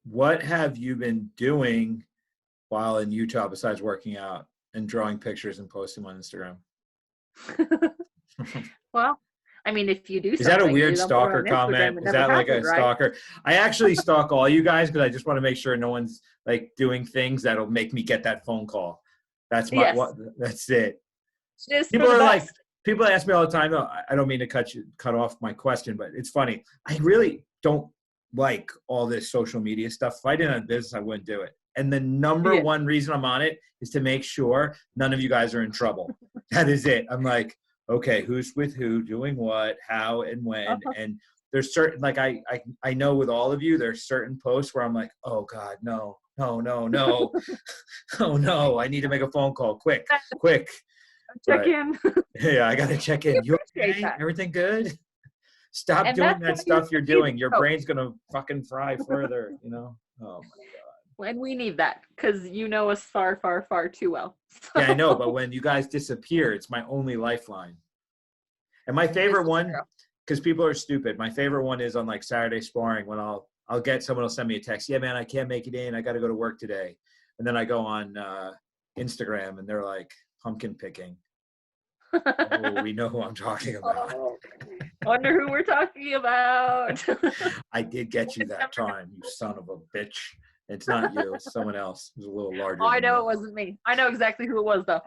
[SPEAKER 2] what have you been doing while in Utah besides working out and drawing pictures and posting on Instagram?
[SPEAKER 1] Well, I mean, if you do
[SPEAKER 2] Is that a weird stalker comment? Is that like a stalker? I actually stalk all you guys because I just want to make sure no one's like doing things that'll make me get that phone call. That's that's it. People ask me all the time, I don't mean to cut off my question, but it's funny. I really don't like all this social media stuff. If I didn't have business, I wouldn't do it. And the number one reason I'm on it is to make sure none of you guys are in trouble. That is it. I'm like, okay, who's with who, doing what, how, and when. And there's certain, like, I know with all of you, there's certain posts where I'm like, oh God, no. Oh no, I need to make a phone call, quick.
[SPEAKER 1] Check in.
[SPEAKER 2] Yeah, I got to check in. You okay? Everything good? Stop doing that stuff you're doing. Your brain's going to fucking fry further, you know? Oh my God.
[SPEAKER 1] And we need that because you know us far, far, far too well. So.
[SPEAKER 2] Yeah, I know. But when you guys disappear, it's my only lifeline. And my favorite one, because people are stupid, my favorite one is on like Saturday sparring when I'll get someone will send me a text. Yeah, man, I can't make it in. I got to go to work today. And then I go on Instagram and they're like pumpkin picking. Oh, we know who I'm talking about.
[SPEAKER 1] Oh, wonder who we're talking about.
[SPEAKER 2] I did get you that time, you son of a bitch. It's not you, it's someone else who's a little larger.
[SPEAKER 1] Oh, I know it wasn't me. I know exactly who it was though.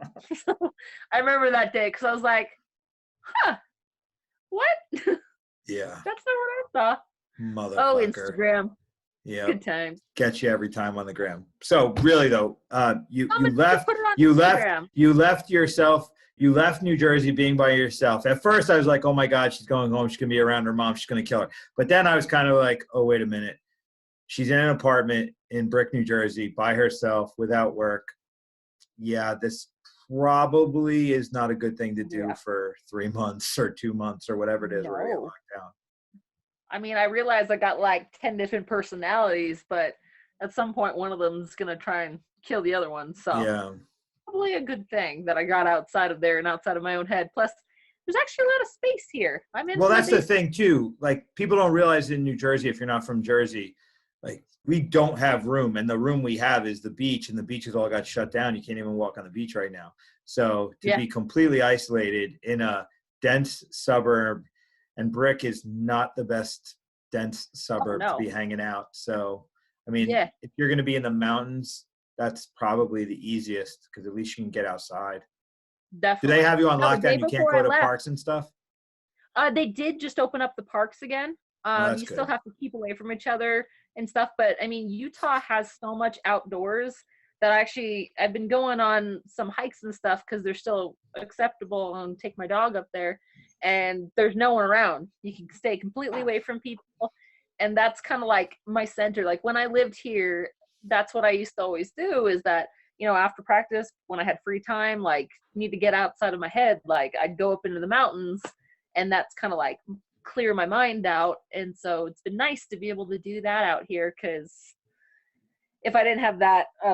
[SPEAKER 1] I remember that day because I was like, huh, what?
[SPEAKER 2] Yeah.
[SPEAKER 1] That's not what I thought.
[SPEAKER 2] Motherfucker.
[SPEAKER 1] Oh, Instagram.
[SPEAKER 2] Yeah.
[SPEAKER 1] Good times.
[SPEAKER 2] Get you every time on the gram. So really though, you left New Jersey being by yourself. At first I was like, oh my God, she's going home. She's going to be around her mom. She's going to kill her. But then I was kind of like, oh, wait a minute. She's in an apartment in Brick, New Jersey by herself without work. Yeah, this probably is not a good thing to do for 3 months or 2 months or whatever it is. We're getting locked down.
[SPEAKER 1] I mean, I realized I got like 10 different personalities, but at some point one of them's going to try and kill the other one. So
[SPEAKER 2] yeah,
[SPEAKER 1] probably a good thing that I got outside of there and outside of my own head. Plus, there's actually a lot of space here. Well,
[SPEAKER 2] that's the thing too. Like people don't realize in New Jersey, if you're not from Jersey, like we don't have room, and the room we have is the beach, and the beaches all got shut down. You can't even walk on the beach right now. So to be completely isolated in a dense suburb, and Brick is not the best dense suburb to be hanging out. So, I mean, if you're going to be in the mountains, that's probably the easiest because at least you can get outside.
[SPEAKER 1] Definitely.
[SPEAKER 2] Do they have you on lockdown? You can't go to parks and stuff?
[SPEAKER 1] They did just open up the parks again. You still have to keep away from each other and stuff. But, I mean, Utah has so much outdoors that I've been going on some hikes and stuff because they're still acceptable and take my dog up there. And there's no one around. You can stay completely away from people. And that's kind of like my center. Like when I lived here, that's what I used to always do is that, you know, after practice, when I had free time, like need to get outside of my head, like I'd go up into the mountains and that's kind of like clear my mind out. And so it's been nice to be able to do that out here because if I didn't have that, I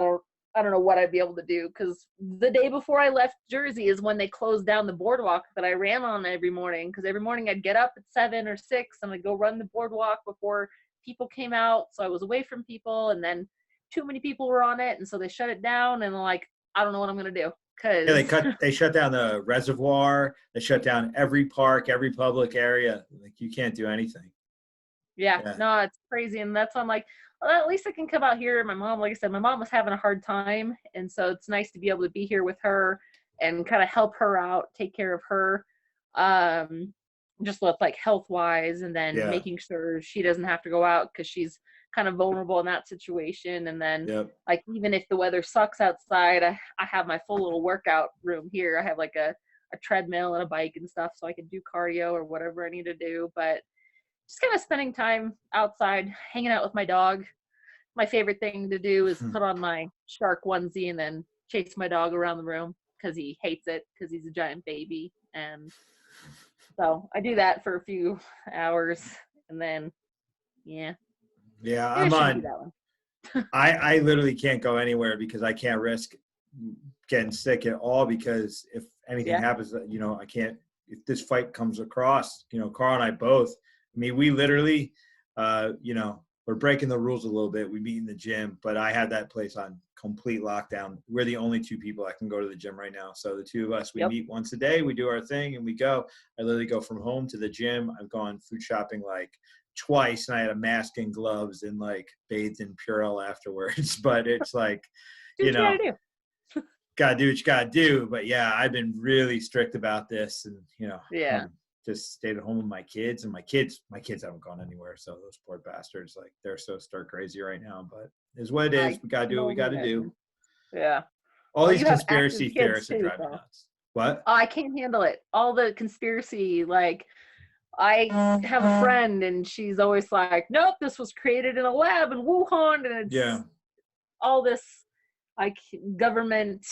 [SPEAKER 1] don't know what I'd be able to do because the day before I left Jersey is when they closed down the boardwalk that I ran on every morning because every morning I'd get up at 7 or 6 and I'd go run the boardwalk before people came out. So I was away from people and then too many people were on it and so they shut it down and I'm like, I don't know what I'm going to do.
[SPEAKER 2] They shut down the reservoir. They shut down every park, every public area. Like you can't do anything.
[SPEAKER 1] Yeah. No, it's crazy. And that's why I'm like, well, at least I can come out here. My mom, like I said, my mom was having a hard time. And so it's nice to be able to be here with her and kind of help her out, take care of her, just with like health wise and then making sure she doesn't have to go out because she's kind of vulnerable in that situation. And then like, even if the weather sucks outside, I have my full little workout room here. I have like a treadmill and a bike and stuff so I can do cardio or whatever I need to do. But just kind of spending time outside, hanging out with my dog. My favorite thing to do is put on my shark onesie and then chase my dog around the room because he hates it because he's a giant baby. And so I do that for a few hours and then,
[SPEAKER 2] I'm on. I literally can't go anywhere because I can't risk getting sick at all because if anything happens, you know, I can't, if this fight comes across, you know, Carl and I both, I mean, we literally, you know, we're breaking the rules a little bit. We meet in the gym, but I have that place on complete lockdown. We're the only two people that can go to the gym right now. So the two of us, we meet once a day, we do our thing and we go. I literally go from home to the gym. I've gone food shopping like twice and I had a mask and gloves and like bathed in Purell afterwards. But it's like, you know, gotta do what you gotta do. But yeah, I've been really strict about this and, you know, just stayed at home with my kids and my kids haven't gone anywhere. So those poor bastards, like they're so stir crazy right now, but it's what it is. We got to do what we got to do.
[SPEAKER 1] Yeah.
[SPEAKER 2] All these conspiracy theorists are driving me nuts. What?
[SPEAKER 1] I can't handle it. All the conspiracy, like I have a friend and she's always like, nope, this was created in a lab in Wuhan. And it's all this like government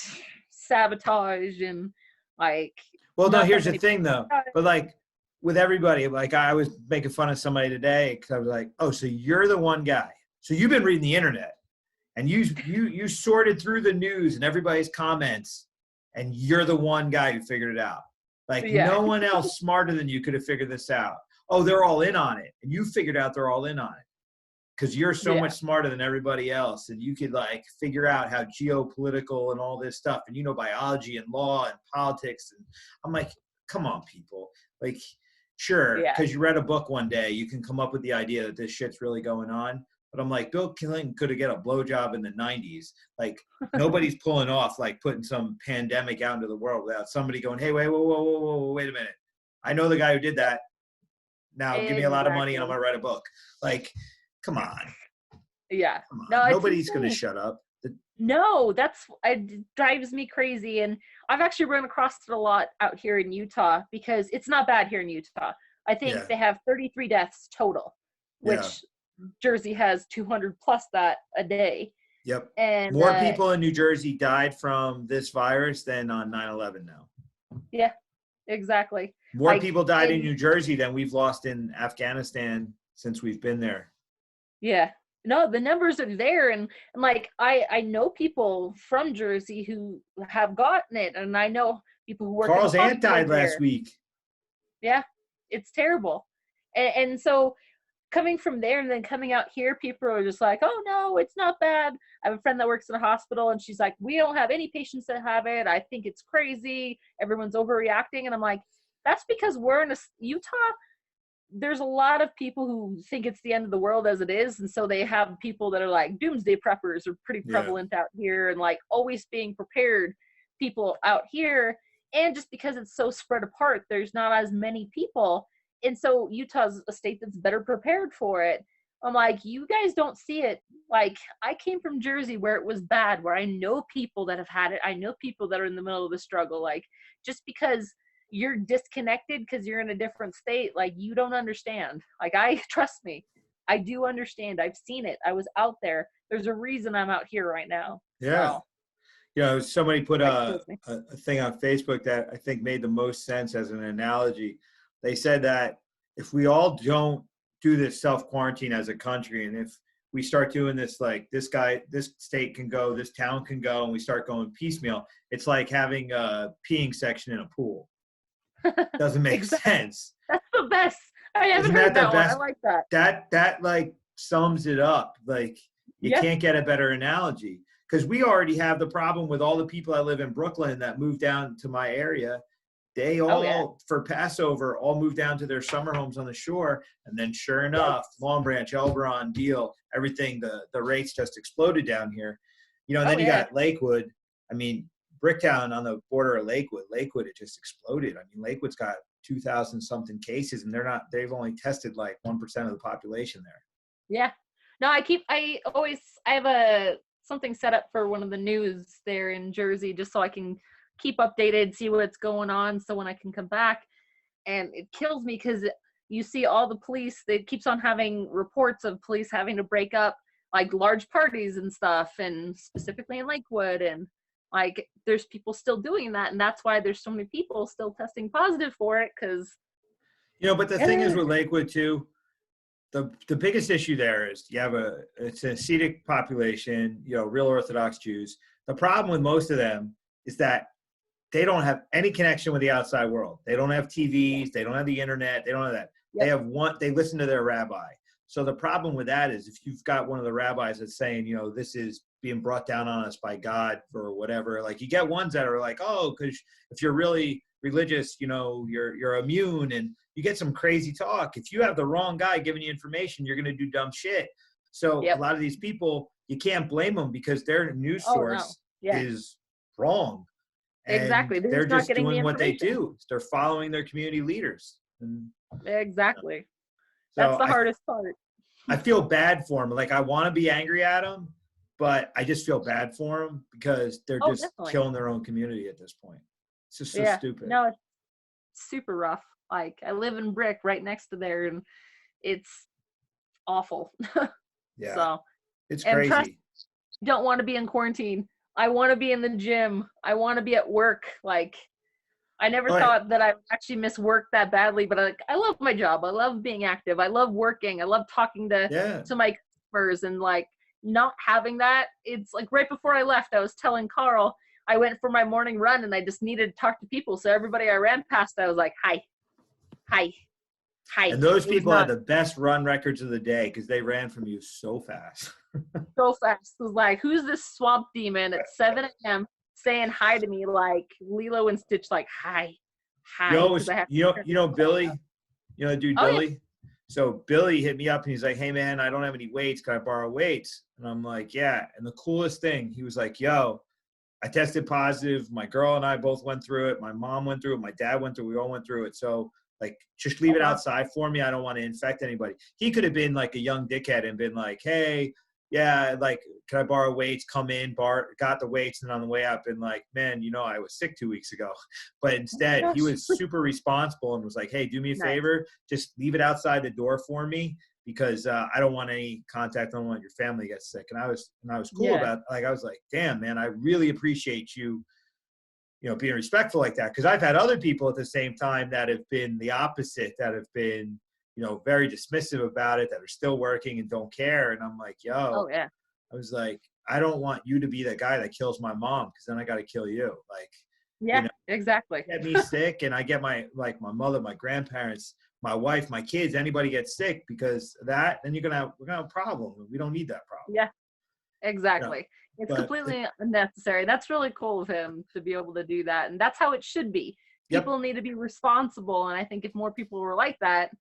[SPEAKER 1] sabotage and like,
[SPEAKER 2] well, no, here's the thing though, but like with everybody, like I was making fun of somebody today because I was like, oh, so you're the one guy. So you've been reading the internet and you sorted through the news and everybody's comments, and you're the one guy who figured it out. Like no one else smarter than you could have figured this out. Oh, they're all in on it, and you figured out they're all in on it because you're so much smarter than everybody else, and you could like figure out how geopolitical and all this stuff, and you know biology and law and politics. And I'm like, come on, people. Like, sure, because you read a book one day, you can come up with the idea that this shit's really going on. But I'm like, Bill Clinton could have got a blowjob in the 90s. Like, nobody's pulling off, like, putting some pandemic out into the world without somebody going, hey, whoa, wait a minute. I know the guy who did that. Now give me a lot of money and I'm going to write a book. Like, come on.
[SPEAKER 1] Yeah.
[SPEAKER 2] Come on. No, nobody's going to shut up.
[SPEAKER 1] No, it drives me crazy. And I've actually run across it a lot out here in Utah because it's not bad here in Utah. I think they have 33 deaths total, which Jersey has 200 plus that a day.
[SPEAKER 2] Yep. And more people in New Jersey died from this virus than on 9/11 now.
[SPEAKER 1] Yeah, exactly.
[SPEAKER 2] More people died in New Jersey than we've lost in Afghanistan since we've been there.
[SPEAKER 1] Yeah. No, the numbers are there. And like, I know people from Jersey who have gotten it. And I know people who work
[SPEAKER 2] Carl's aunt died last week.
[SPEAKER 1] Yeah, it's terrible. And so coming from there and then coming out here, people are just like, oh, no, it's not bad. I have a friend that works in a hospital, and she's like, we don't have any patients that have it. I think it's crazy. Everyone's overreacting. And I'm like, that's because we're in Utah. There's a lot of people who think it's the end of the world as it is. And so they have people that are like doomsday preppers are pretty prevalent out here, and like always being prepared people out here. And just because it's so spread apart, there's not as many people. And so Utah's a state that's better prepared for it. I'm like, you guys don't see it. Like, I came from Jersey where it was bad, where I know people that have had it. I know people that are in the middle of the struggle. Like, just because you're disconnected because you're in a different state, like, you don't understand. Like, trust me, I do understand. I've seen it. I was out there. There's a reason I'm out here right now.
[SPEAKER 2] Yeah.
[SPEAKER 1] So,
[SPEAKER 2] you know, somebody put a thing on Facebook that I think made the most sense as an analogy. They said that if we all don't do this self-quarantine as a country, and if we start doing this, like this state can go, this town can go, and we start going piecemeal, it's like having a peeing section in a pool. Doesn't make sense.
[SPEAKER 1] That's the best. I haven't heard that one. I like that.
[SPEAKER 2] That like sums it up. Like, you can't get a better analogy, because we already have the problem with all the people that live in Brooklyn that moved down to my area. They all, for Passover, all moved down to their summer homes on the shore. And then sure enough, Long Branch, Elberon, Deal, everything, the rates just exploded down here. You know, and then you got Lakewood. I mean, Bricktown on the border of Lakewood, it just exploded. I mean, Lakewood's got 2,000 something cases, and they've only tested like 1% of the population there. Yeah.
[SPEAKER 1] No, I have something set up for one of the news there in Jersey, just so I can keep updated, see what's going on, so when I can come back. And it kills me because you see all the police, it keeps on having reports of police having to break up like large parties and stuff, and specifically in Lakewood, and like there's people still doing that, and that's why there's so many people still testing positive for it. Because
[SPEAKER 2] but the thing is with Lakewood too, the biggest issue there is it's a Hasidic population, real Orthodox Jews. The problem with most of them is that they don't have any connection with the outside world. They don't have TVs. They don't have the internet. They don't have that. Yep. They listen to their rabbi. So the problem with that is if you've got one of the rabbis that's saying, this is being brought down on us by God or whatever, like you get ones that are like, oh, because if you're really religious, you're immune, and you get some crazy talk. If you have the wrong guy giving you information, you're going to do dumb shit. So a lot of these people, you can't blame them because their news source is wrong. And
[SPEAKER 1] exactly.
[SPEAKER 2] They're just doing what they do. They're following their community leaders.
[SPEAKER 1] Exactly. That's the hardest part.
[SPEAKER 2] I feel bad for them. Like, I want to be angry at them, but I just feel bad for them because they're just killing their own community at this point. It's just so stupid.
[SPEAKER 1] No, it's super rough. Like, I live in Brick right next to there, and it's awful.
[SPEAKER 2] Yeah.
[SPEAKER 1] So
[SPEAKER 2] it's crazy.
[SPEAKER 1] I don't want to be in quarantine. I want to be in the gym. I want to be at work. Like, I never thought that I would actually miss work that badly, but I love my job. I love being active. I love working. I love talking to my customers and like not having that, it's like right before I left, I was telling Carl I went for my morning run and I just needed to talk to people. So everybody I ran past, I was like, hi, hi, hi.
[SPEAKER 2] And those people had the best run records of the day because they ran from you so fast.
[SPEAKER 1] So fast. It was like, who's this swamp demon at 7 a.m. saying hi to me like Lilo and Stitch, like, hi, hi.
[SPEAKER 2] You know Billy? You know dude Billy? Yeah. So Billy hit me up and he's like, hey man, I don't have any weights. Can I borrow weights? And I'm like, yeah. And the coolest thing, he was like, yo, I tested positive. My girl and I both went through it. My mom went through it. My dad went through it. We all went through it. So like, just leave it outside for me. I don't want to infect anybody. He could have been like a young dickhead and been like, hey, yeah, like, can I borrow weights? Come in, got the weights. And on the way out, been like, man, you know, I was sick 2 weeks ago. But instead, he was super responsible and was like, hey, do me a favor. Just leave it outside the door for me because I don't want any contact. I don't want your family to get sick. And I was cool about, like, I was like, damn, man, I really appreciate you, you know, being respectful like that. Cause I've had other people at the same time that have been the opposite, that have been, you know, very dismissive about it, that are still working and don't care. And I'm like, yo, I was like, I don't want you to be the guy that kills my mom because then I got to kill you. Like,
[SPEAKER 1] you know, exactly.
[SPEAKER 2] Get me sick and I get my mother, my grandparents, my wife, my kids, anybody gets sick because of that, then we're gonna have a problem. We don't need that problem.
[SPEAKER 1] Yeah, exactly. You know, it's completely unnecessary. That's really cool of him to be able to do that. And that's how it should be. People need to be responsible. And I think if more people were like that,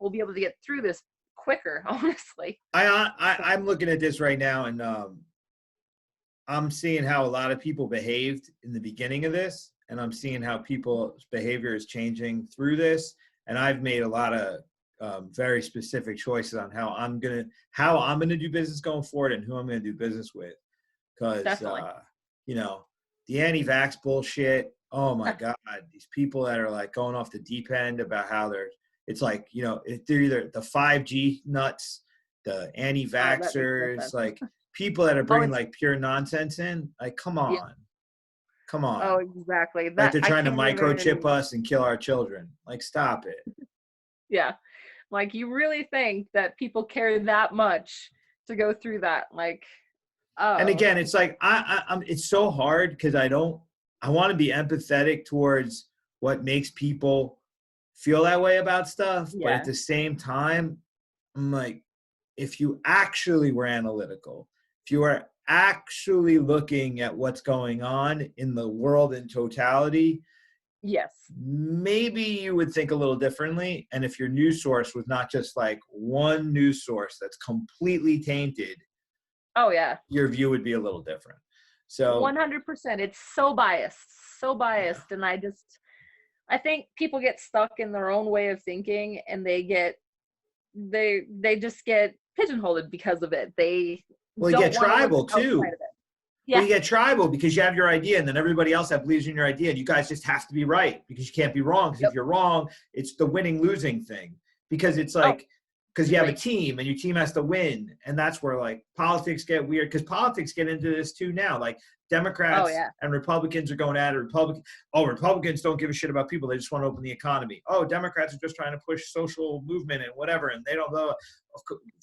[SPEAKER 1] we'll be able to get through this quicker, honestly.
[SPEAKER 2] I'm looking at this right now and I'm seeing how a lot of people behaved in the beginning of this. And I'm seeing how people's behavior is changing through this. And I've made a lot of very specific choices on how I'm gonna do business going forward and who I'm gonna do business with. Because you know, the anti-vax bullshit. Oh my God, these people that are like going off the deep end about how it's like, you know, they're either the 5G nuts, the anti-vaxxers, like people that are bringing like pure nonsense in. Like, come on. Come on.
[SPEAKER 1] Oh, exactly.
[SPEAKER 2] Like they're trying to microchip us and kill our children. Like, stop it.
[SPEAKER 1] Yeah. Like, you really think that people care that much to go through that? Like, oh.
[SPEAKER 2] And again, it's like, I'm it's so hard because I want to be empathetic towards what makes people feel that way about stuff. But at the same time, I'm like, if you actually were analytical, if you are actually looking at what's going on in the world in totality, maybe you would think a little differently. And if your news source was not just like one news source that's completely tainted, your view would be a little different. So
[SPEAKER 1] 100%, it's so biased. And I think people get stuck in their own way of thinking and they just get pigeonholed because of it.
[SPEAKER 2] You get tribal too. Well, you get tribal because you have your idea and then everybody else that believes in your idea and you guys just have to be right because you can't be wrong. Because if you're wrong, it's the winning losing thing because it's like, because you have a team and your team has to win. And that's where like politics get weird because politics get into this too now. Like Democrats and Republicans are going at it. Republicans don't give a shit about people. They just want to open the economy. Oh, Democrats are just trying to push social movement and whatever. And they don't know.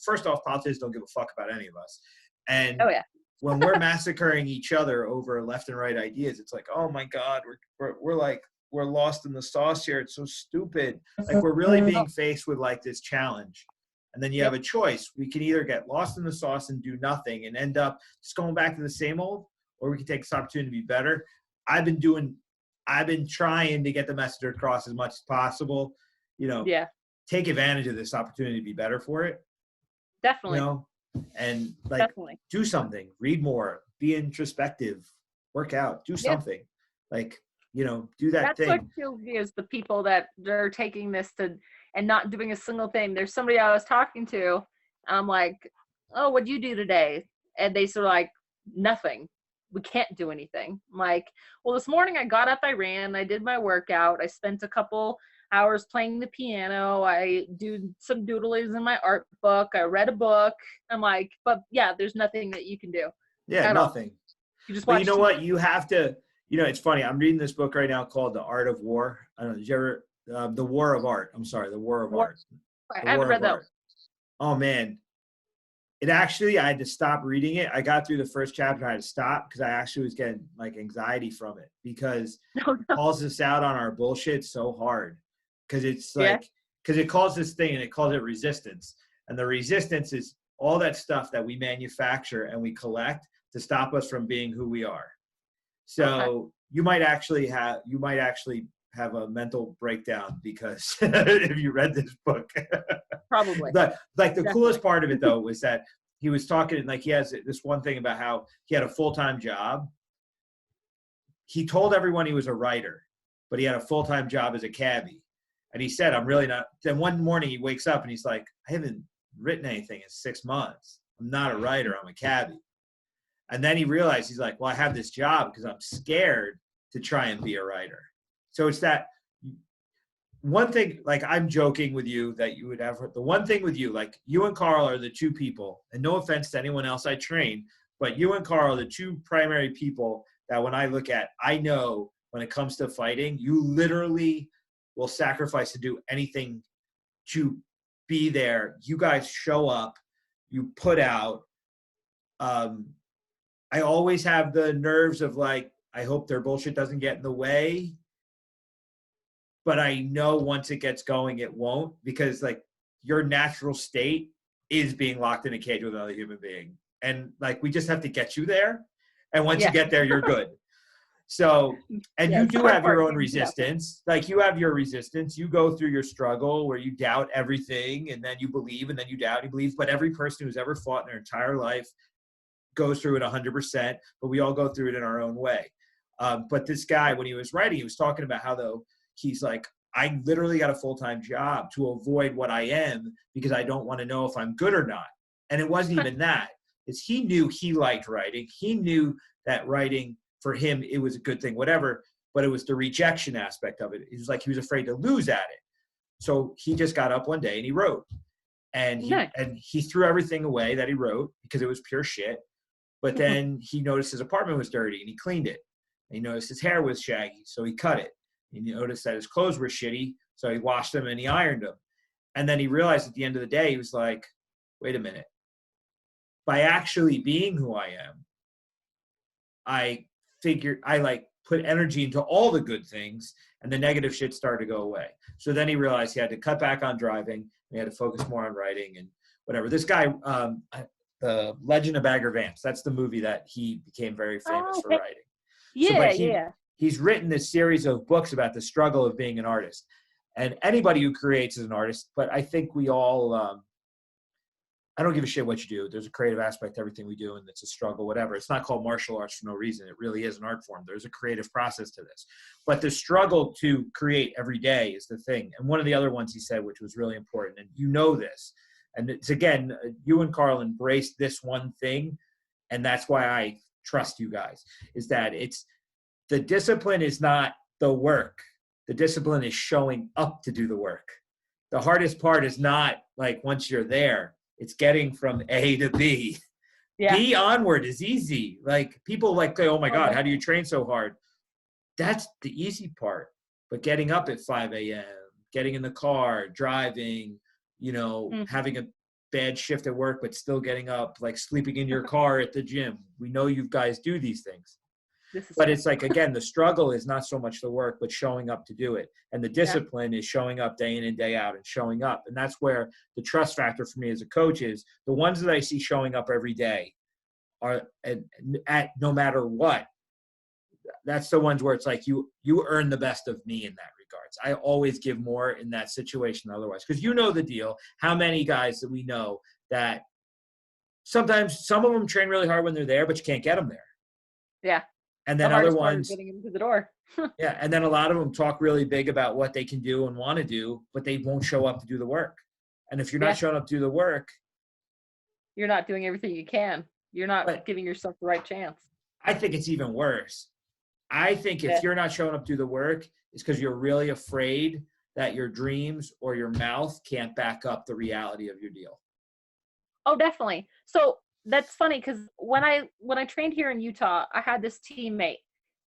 [SPEAKER 2] First off, politicians don't give a fuck about any of us. And when we're massacring each other over left and right ideas, it's like, oh my God, we're lost in the sauce here. It's so stupid. Like we're really being faced with like this challenge. And then you have a choice. We can either get lost in the sauce and do nothing and end up just going back to the same old, or we can take this opportunity to be better. I've been trying to get the message across as much as possible, you know, take advantage of this opportunity to be better for it.
[SPEAKER 1] Definitely.
[SPEAKER 2] You know, and like do something, read more, be introspective, work out, do something like, you know, do that thing.
[SPEAKER 1] That's what kills me is the people that are taking this and not doing a single thing. There's somebody I was talking to. I'm like, oh, what'd you do today? And they sort of like, nothing. We can't do anything. I'm like, well, this morning I got up, I ran, I did my workout. I spent a couple hours playing the piano. I do some doodlings in my art book. I read a book. I'm like, but there's nothing that you can do.
[SPEAKER 2] Yeah, nothing.
[SPEAKER 1] You just
[SPEAKER 2] watch. But you know what? You have to, you know, it's funny. I'm reading this book right now called The Art of War. I don't know. Did you ever, The War of Art. I'm sorry. The War of Art.
[SPEAKER 1] I haven't read that.
[SPEAKER 2] Oh man. It actually, I had to stop reading it. I got through the first chapter. I had to stop because I actually was getting like anxiety from it because
[SPEAKER 1] No,
[SPEAKER 2] it
[SPEAKER 1] no.
[SPEAKER 2] calls us out on our bullshit so hard. Because it's
[SPEAKER 1] Yeah.
[SPEAKER 2] like, because it calls this thing and it calls it resistance. And the resistance is all that stuff that we manufacture and we collect to stop us from being who we are.
[SPEAKER 1] Okay.
[SPEAKER 2] So you might actually have a mental breakdown because if you read this book.
[SPEAKER 1] Probably.
[SPEAKER 2] But like the
[SPEAKER 1] Definitely.
[SPEAKER 2] coolest part of it though was that he was talking, like he has this one thing about how he had a full-time job. He told everyone he was a writer, but he had a full-time job as a cabbie. And he said, I'm really not. Then one morning he wakes up and he's like, I haven't written anything in 6 months. I'm not a writer, I'm a cabbie. And then he realized, he's like, well, I have this job because I'm scared to try and be a writer. So it's that one thing, like I'm joking with you that you would have the one thing with you, like you and Carl are the two people, and no offense to anyone else I train, but you and Carl are the two primary people that when I look at, I know when it comes to fighting, you literally will sacrifice to do anything to be there. You guys show up, you put out. I always have the nerves of like, I hope their bullshit doesn't get in the way. But I know once it gets going, it won't, because like your natural state is being locked in a cage with another human being. And like, we just have to get you there. And once you get there, you're good. So, and you do have your own resistance. Like you have your resistance. You go through your struggle where you doubt everything and then you believe and then you doubt, you believe. But every person who's ever fought in their entire life goes through it 100%, but we all go through it in our own way. But this guy, when he was writing, he was talking about how though he's like, I literally got a full-time job to avoid what I am because I don't want to know if I'm good or not. And it wasn't even that. It's he knew he liked writing. He knew that writing for him, it was a good thing, whatever, but it was the rejection aspect of it. It was like he was afraid to lose at it. So he just got up one day and he wrote. And he threw everything away that he wrote because it was pure shit. But then he noticed his apartment was dirty and he cleaned it. And he noticed his hair was shaggy, so he cut it. And he noticed that his clothes were shitty, so he washed them and he ironed them. And then he realized at the end of the day, he was like, wait a minute. By actually being who I am, I like put energy into all the good things and the negative shit started to go away. So then he realized he had to cut back on driving. He had to focus more on writing and whatever. This guy, the Legend of Bagger Vance, that's the movie that he became very famous for writing. He's written this series of books about the struggle of being an artist. And anybody who creates is an artist, but I think we all, I don't give a shit what you do. There's a creative aspect to everything we do, and it's a struggle, whatever. It's not called martial arts for no reason. It really is an art form. There's a creative process to this. But the struggle to create every day is the thing. And one of the other ones he said, which was really important, and you know this, and it's, again, you and Carl embraced this one thing, and that's why I trust you guys, is that it's the discipline is not the work. The discipline is showing up to do the work. The hardest part is not like once you're there, it's getting from A to B. Yeah. B onward is easy. Like people like say, oh my God, how do you train so hard? That's the easy part. But getting up at 5 a.m., getting in the car, driving, having a bad shift at work, but still getting up, like sleeping in your car at the gym. We know you guys do these things. But it's like, again, the struggle is not so much the work, but showing up to do it. And the discipline is showing up day in and day out and showing up. And that's where the trust factor for me as a coach is the ones that I see showing up every day are at no matter what. That's the ones where it's like you earn the best of me in that regards. I always give more in that situation otherwise. Because you know the deal. How many guys that we know that sometimes some of them train really hard when they're there, but you can't get them there.
[SPEAKER 1] Yeah.
[SPEAKER 2] And then other ones,
[SPEAKER 1] getting into the door.
[SPEAKER 2] Yeah. And then a lot of them talk really big about what they can do and want to do, but they won't show up to do the work. And if you're not showing up to do the work,
[SPEAKER 1] you're not doing everything you can. You're not giving yourself the right chance.
[SPEAKER 2] I think it's even worse. I think if you're not showing up to do the work, it's because you're really afraid that your dreams or your mouth can't back up the reality of your deal.
[SPEAKER 1] Oh, definitely. So that's funny because when I trained here in Utah, I had this teammate,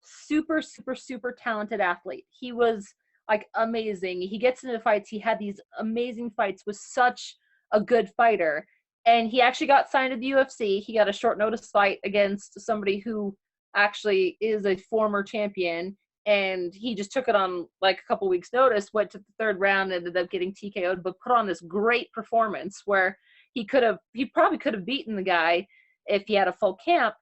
[SPEAKER 1] super, super, super talented athlete. He was like amazing. He gets into fights. He had these amazing fights, was such a good fighter. And he actually got signed to the UFC. He got a short notice fight against somebody who actually is a former champion. And he just took it on like a couple weeks notice, went to the third round, ended up getting TKO'd, but put on this great performance where he probably could have beaten the guy if he had a full camp.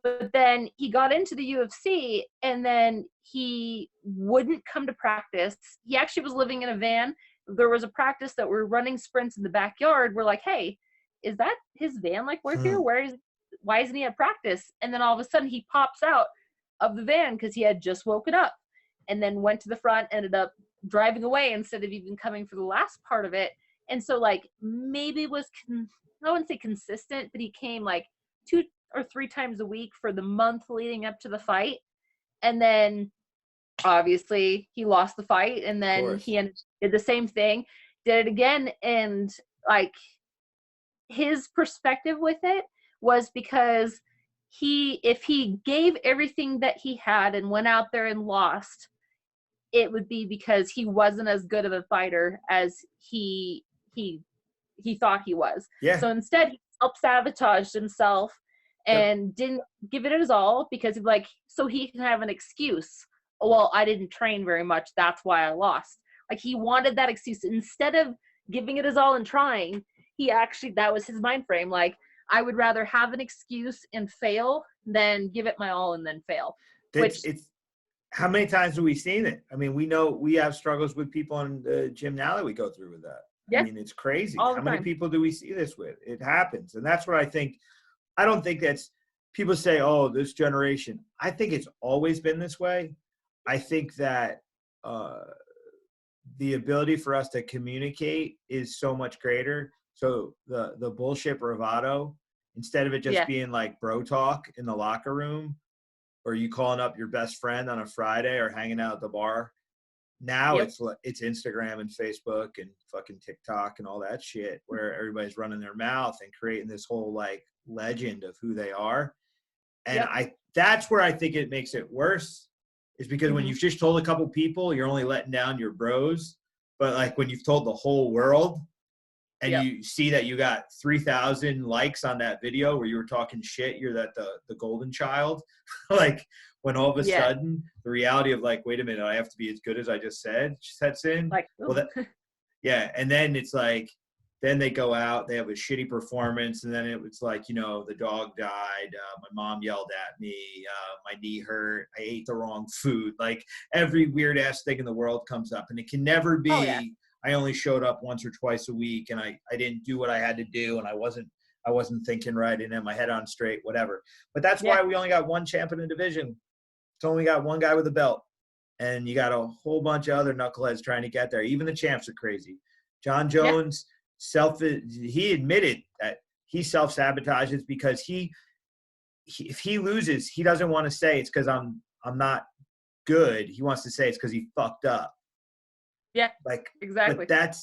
[SPEAKER 1] But then he got into the UFC and then he wouldn't come to practice. He actually was living in a van. There was a practice that we're running sprints in the backyard. We're like, hey, is that his van like worth here? Why isn't he at practice? And then all of a sudden he pops out of the van because he had just woken up and then went to the front, ended up driving away instead of even coming for the last part of it. And so like maybe it was, I wouldn't say consistent, but he came like 2 or 3 times a week for the month leading up to the fight. And then obviously he lost the fight and then he did the same thing, did it again. And like his perspective with it was because if he gave everything that he had and went out there and lost, it would be because he wasn't as good of a fighter as he thought he was.
[SPEAKER 2] Yeah.
[SPEAKER 1] So instead he self-sabotaged himself and didn't give it his all because like, so he can have an excuse. Well, I didn't train very much. That's why I lost. Like he wanted that excuse instead of giving it his all and trying. That was his mind frame. Like, I would rather have an excuse and fail than give it my all and then fail.
[SPEAKER 2] How many times have we seen it? I mean, we know we have struggles with people in the gym now that we go through with that. Yeah. I mean, it's crazy. How many people do we see this with? It happens. And that's what I think. I don't think that's, people say, oh, this generation. I think it's always been this way. I think that the ability for us to communicate is so much greater. So the bullshit bravado, instead of it just being like bro talk in the locker room, or you calling up your best friend on a Friday or hanging out at the bar, now it's Instagram and Facebook and fucking TikTok and all that shit where everybody's running their mouth and creating this whole like legend of who they are. And that's where I think it makes it worse, is because when you've just told a couple people, you're only letting down your bros. But like when you've told the whole world, and you see that you got 3,000 likes on that video where you were talking shit, you're the golden child. Like when all of a sudden the reality of like, wait a minute, I have to be as good as I just said sets in. Like, and then it's like, then they go out, they have a shitty performance, and then it was like, you know, the dog died, my mom yelled at me, my knee hurt, I ate the wrong food. Like every weird ass thing in the world comes up, and it can never be. I only showed up once or twice a week and I didn't do what I had to do, and I wasn't thinking right, and had my head on straight, whatever. But that's why we only got one champion in the division. It's only got one guy with a belt, and you got a whole bunch of other knuckleheads trying to get there. Even the champs are crazy. John Jones, he admitted that he self-sabotages because if he loses, he doesn't want to say it's because I'm not good. He wants to say it's because he fucked up.
[SPEAKER 1] Yeah,
[SPEAKER 2] like
[SPEAKER 1] exactly.
[SPEAKER 2] But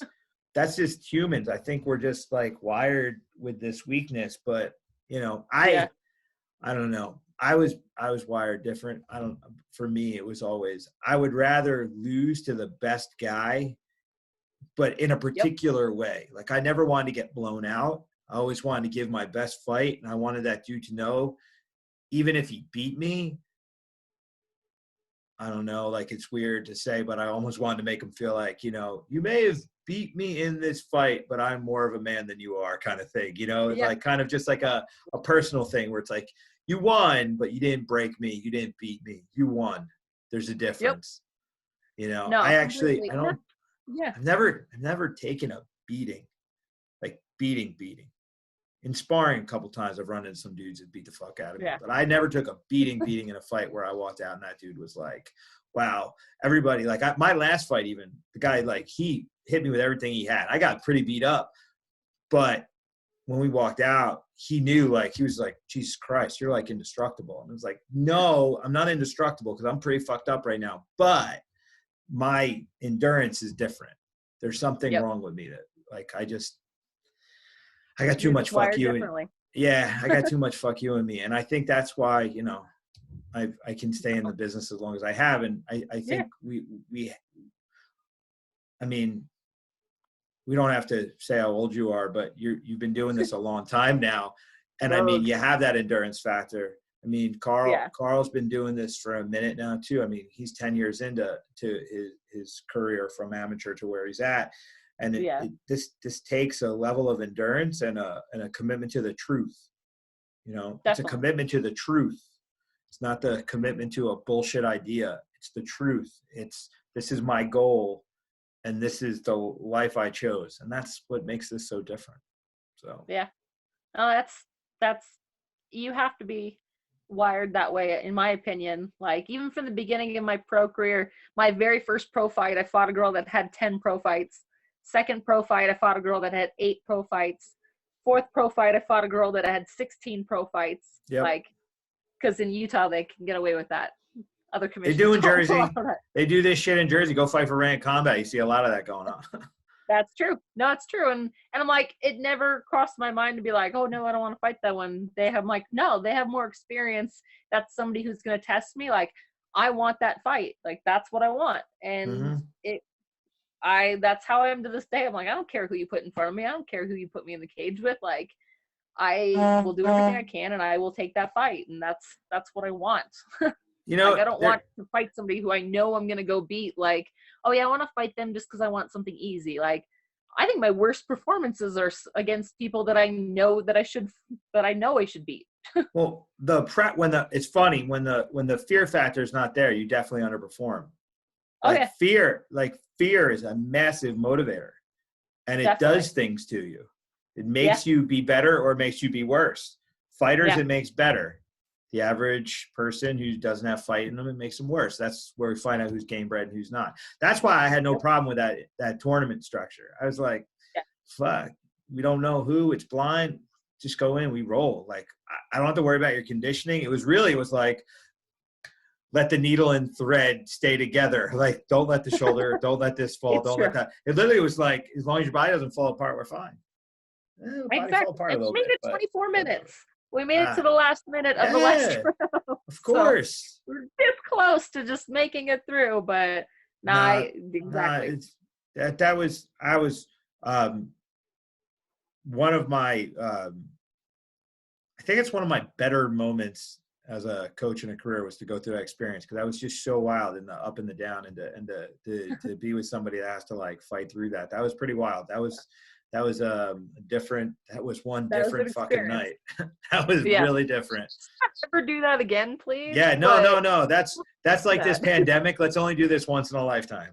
[SPEAKER 2] that's just humans. I think we're just like wired with this weakness. But you know, I don't know. I was wired different. For me, it was always, I would rather lose to the best guy, but in a particular way. Like I never wanted to get blown out. I always wanted to give my best fight, and I wanted that dude to know, even if he beat me, I don't know, like it's weird to say, but I almost wanted to make him feel like, you know, you may have beat me in this fight, but I'm more of a man than you are, kind of thing. You know, it's like kind of just like a personal thing where it's like, you won, but you didn't break me. You didn't beat me. You won. There's a difference. You know, I've never taken a beating, like beating. In sparring a couple times, I've run into some dudes that beat the fuck out of me. But I never took a beating in a fight where I walked out and that dude was like, wow, everybody, like my last fight even, the guy, like he hit me with everything he had. I got pretty beat up. But when we walked out, he knew, like, he was like, Jesus Christ, you're like indestructible. And I was like, no, I'm not indestructible because I'm pretty fucked up right now. But my endurance is different. There's something wrong with me that, like, I got too much fuck you. I got too much fuck you in me. And I think that's why, you know, I can stay in the business as long as I have. And I think I mean, we don't have to say how old you are, but you've been doing this a long time now. And I mean,
[SPEAKER 1] Road.
[SPEAKER 2] you have that endurance factor. I mean, Carl's been doing this for a minute now too. I mean, he's 10 years into his career from amateur to where he's at. And this takes a level of endurance and a commitment to the truth. You know,
[SPEAKER 1] Definitely.
[SPEAKER 2] It's a commitment to the truth. It's not the commitment to a bullshit idea. It's the truth. This is my goal, and this is the life I chose, and that's what makes this so different. So
[SPEAKER 1] yeah, no, that's you have to be wired that way, in my opinion. Like, even from the beginning of my pro career, my very first pro fight, I fought a girl that had 10 pro fights. Second pro fight, I fought a girl that had 8 pro fights. Fourth pro fight, I fought a girl that had 16 pro fights.
[SPEAKER 2] Yep.
[SPEAKER 1] Like, because in Utah they can get away with that. Other commissions.
[SPEAKER 2] They do in Jersey. They do this shit in Jersey. Go fight for Rand Combat. You see a lot of that going on.
[SPEAKER 1] That's true. No, it's true. And I'm like, it never crossed my mind to be like, oh no, I don't want to fight that one. They have, like, no, they have more experience. That's somebody who's going to test me. Like, I want that fight. Like, that's what I want. And that's how I am to this day. I'm like, I don't care who you put in front of me. I don't care who you put me in the cage with. Like, I will do everything I can, and I will take that fight. And that's what I want.
[SPEAKER 2] You know,
[SPEAKER 1] like, I don't want to fight somebody who I know I'm going to go beat. Like, oh yeah, I want to fight them just because I want something easy. Like, I think my worst performances are against people that I know that I should beat.
[SPEAKER 2] Well, it's funny when the fear factor is not there, you definitely underperform. Like, fear is a massive motivator, and it does things to you. It makes you be better or it makes you be worse. Fighters, it makes better. The average person who doesn't have fight in them, it makes them worse. That's where we find out who's game bred and who's not. That's why I had no problem with that tournament structure. I was like, fuck, we don't know who. It's blind. Just go in. We roll. Like, I don't have to worry about your conditioning. It was like, let the needle and thread stay together. Like, don't let the shoulder, don't let this fall, don't let that. It literally was like, as long as your body doesn't fall apart, we're fine.
[SPEAKER 1] Exactly. And we made it 24 minutes. We made it to the last minute of the last round.
[SPEAKER 2] Of course.
[SPEAKER 1] So we're this close to just making it through, but exactly.
[SPEAKER 2] I was one of my I think it's one of my better moments as a coach in a career was to go through that experience, because I was just so wild in the up and the down, and to be with somebody that has to, like, fight through that. That was pretty wild. That was one different fucking night. That was really different.
[SPEAKER 1] Ever do that again, please?
[SPEAKER 2] Yeah, no. That's like this pandemic. Let's only do this once in a lifetime.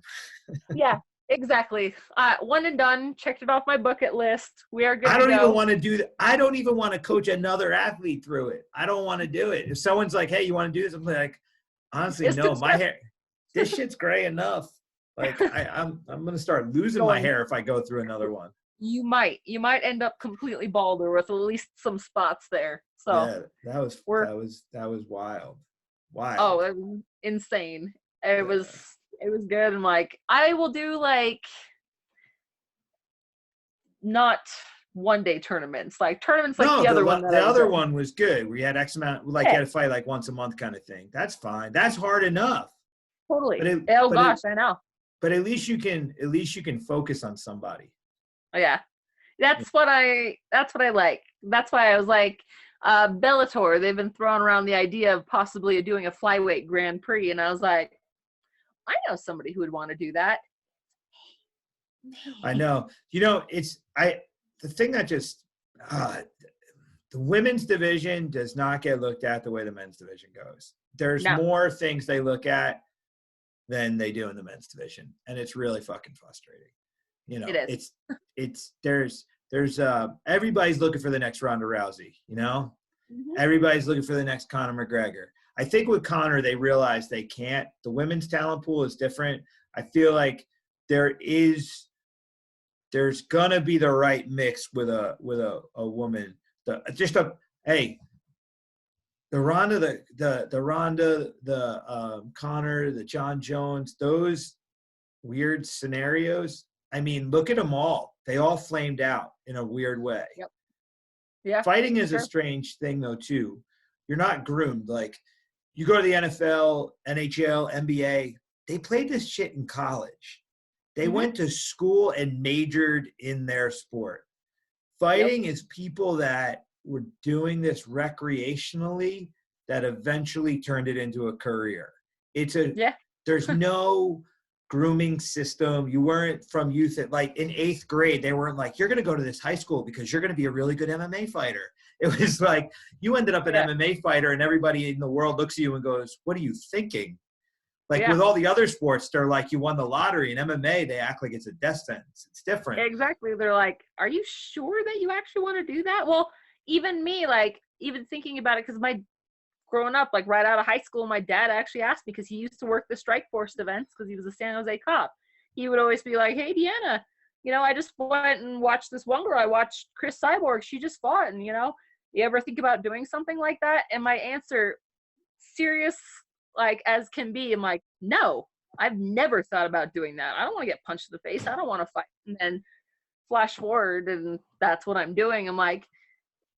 [SPEAKER 1] Yeah, exactly. One and done. Checked it off my bucket list. We are good.
[SPEAKER 2] I don't even want to do that. I don't even want to coach another athlete through it. I don't want to do it. If someone's like, "Hey, you want to do this?" I'm like, honestly, no. My hair, this shit's gray enough. Like, I'm gonna start losing my hair if I go through another one.
[SPEAKER 1] You might end up completely bald or with at least some spots there. So
[SPEAKER 2] yeah, that was wild.
[SPEAKER 1] Oh, it was insane. It was good. And, like, I will do, like, not one-day tournaments, like tournaments like the other one.
[SPEAKER 2] The other one was good. We had X amount, like, you had to fight like once a month kind of thing. That's fine. That's hard enough.
[SPEAKER 1] Totally. I know.
[SPEAKER 2] But at least you can focus on somebody.
[SPEAKER 1] Oh, yeah. That's what I like. That's why I was like, Bellator, they've been throwing around the idea of possibly doing a flyweight Grand Prix, and I was like, I know somebody who would want to do that.
[SPEAKER 2] I know. You know, the thing that just the women's division does not get looked at the way the men's division goes. There's more things they look at than they do in the men's division, and it's really fucking frustrating. You know,
[SPEAKER 1] it is.
[SPEAKER 2] There's everybody's looking for the next Ronda Rousey, you know? Mm-hmm. Everybody's looking for the next Conor McGregor. I think with Conor, they realize they can't. The women's talent pool is different. I feel like there's gonna be the right mix with a woman. The Ronda, the Ronda, the Conor, the John Jones, those weird scenarios. I mean, look at them all. They all flamed out in a weird way.
[SPEAKER 1] Yep. Yeah.
[SPEAKER 2] Fighting is a strange thing, though, too. You're not groomed. Like, you go to the NFL, NHL, NBA, they played this shit in college. They went to school and majored in their sport. Fighting is people that were doing this recreationally that eventually turned it into a career. There's no grooming system. You weren't from youth at, like in 8th grade, they weren't like, you're going to go to this high school because you're going to be a really good MMA fighter. It was like, you ended up an MMA fighter and everybody in the world looks at you and goes, what are you thinking? Like with all the other sports, they're like, you won the lottery. In MMA, they act like it's a death sentence. It's different.
[SPEAKER 1] Exactly. They're like, are you sure that you actually want to do that? Well, even me, like, even thinking about it, because growing up, like right out of high school, my dad actually asked me, because he used to work the strike force events because he was a San Jose cop. He would always be like, hey, DeAnna, I just went and watched this one girl. I watched Chris Cyborg. She just fought. And, you ever think about doing something like that? And my answer, serious, like as can be, I'm like, no, I've never thought about doing that. I don't want to get punched in the face. I don't want to fight. And then flash forward, and that's what I'm doing. I'm like,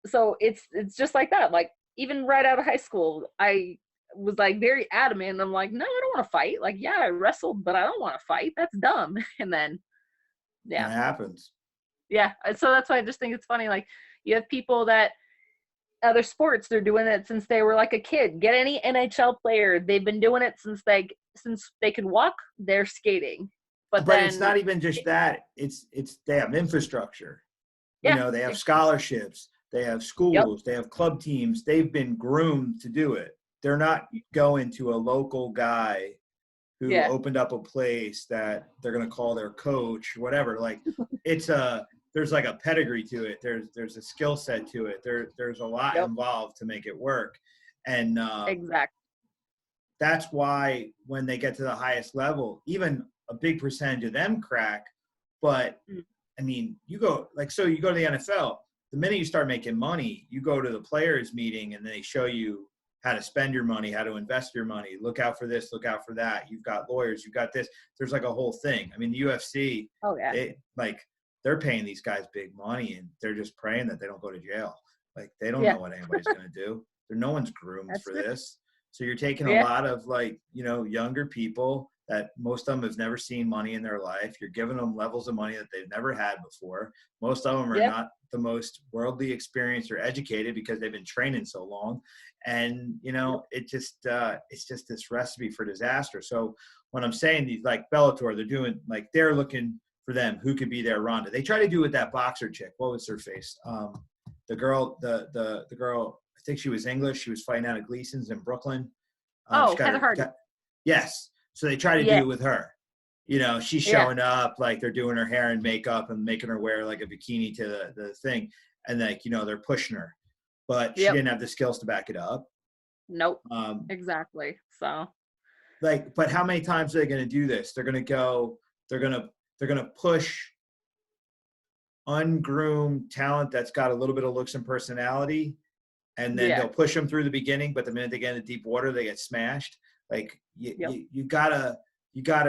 [SPEAKER 1] so it's just like that. Like even right out of high school, I was like very adamant. I'm like, no, I don't want to fight. Like, yeah, I wrestled, but I don't want to fight. That's dumb. And then,
[SPEAKER 2] it happens.
[SPEAKER 1] Yeah. So that's why I just think it's funny. Like you have people that other sports, they're doing it since they were like a kid. Get any NHL player, they've been doing it since they could walk. They're skating, but then,
[SPEAKER 2] it's not even just that. It's they have infrastructure. They have scholarships. They have schools. They have club teams. They've been groomed to do it. They're not going to a local guy who opened up a place that they're going to call their coach or whatever. Like there's like a pedigree to it. There's a skill set to it. There's a lot involved to make it work. And
[SPEAKER 1] exactly.
[SPEAKER 2] That's why when they get to the highest level, even a big percentage of them crack. But I mean, you go to the NFL, the minute you start making money, you go to the players meeting and they show you how to spend your money, how to invest your money. Look out for this, look out for that. You've got lawyers, you've got this. There's like a whole thing. I mean, the UFC, they're paying these guys big money and they're just praying that they don't go to jail. Like they don't know what anybody's going to do. No one's groomed for this. So you're taking a lot of younger people that most of them have never seen money in their life. You're giving them levels of money that they've never had before. Most of them are not the most worldly experienced or educated because they've been training so long. And, it's just this recipe for disaster. So when I'm saying these, like Bellator, they're looking for them. Who could be their Ronda? They try to do with that boxer chick. What was her face? The girl, I think she was English. She was fighting out of Gleason's in Brooklyn.
[SPEAKER 1] Heather Hardy.
[SPEAKER 2] Yes. So they try to do it with her. She's showing up, like they're doing her hair and makeup and making her wear like a bikini to the thing. And they're pushing her. But she didn't have the skills to back it up.
[SPEAKER 1] Nope. Exactly. So.
[SPEAKER 2] But how many times are they going to do this? They're going to push ungroomed talent that's got a little bit of looks and personality. And then they'll push them through the beginning, but the minute they get into deep water, they get smashed. Like you gotta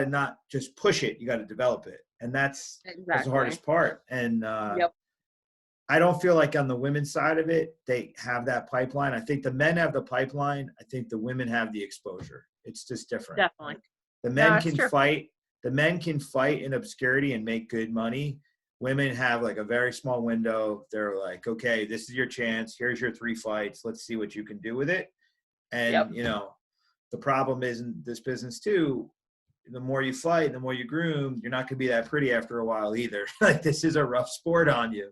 [SPEAKER 2] not just push it, you gotta develop it, and that's the hardest part. And I don't feel like on the women's side of it they have that pipeline. I think the men have the pipeline. I think the women have the exposure. It's just different.
[SPEAKER 1] Definitely,
[SPEAKER 2] the men can fight. The men can fight in obscurity and make good money. Women have like a very small window. They're like, okay, this is your chance. Here's your 3 fights. Let's see what you can do with it. And, the problem is in this business too, the more you fight, the more you groom, you're not going to be that pretty after a while either. Like this is a rough sport on you.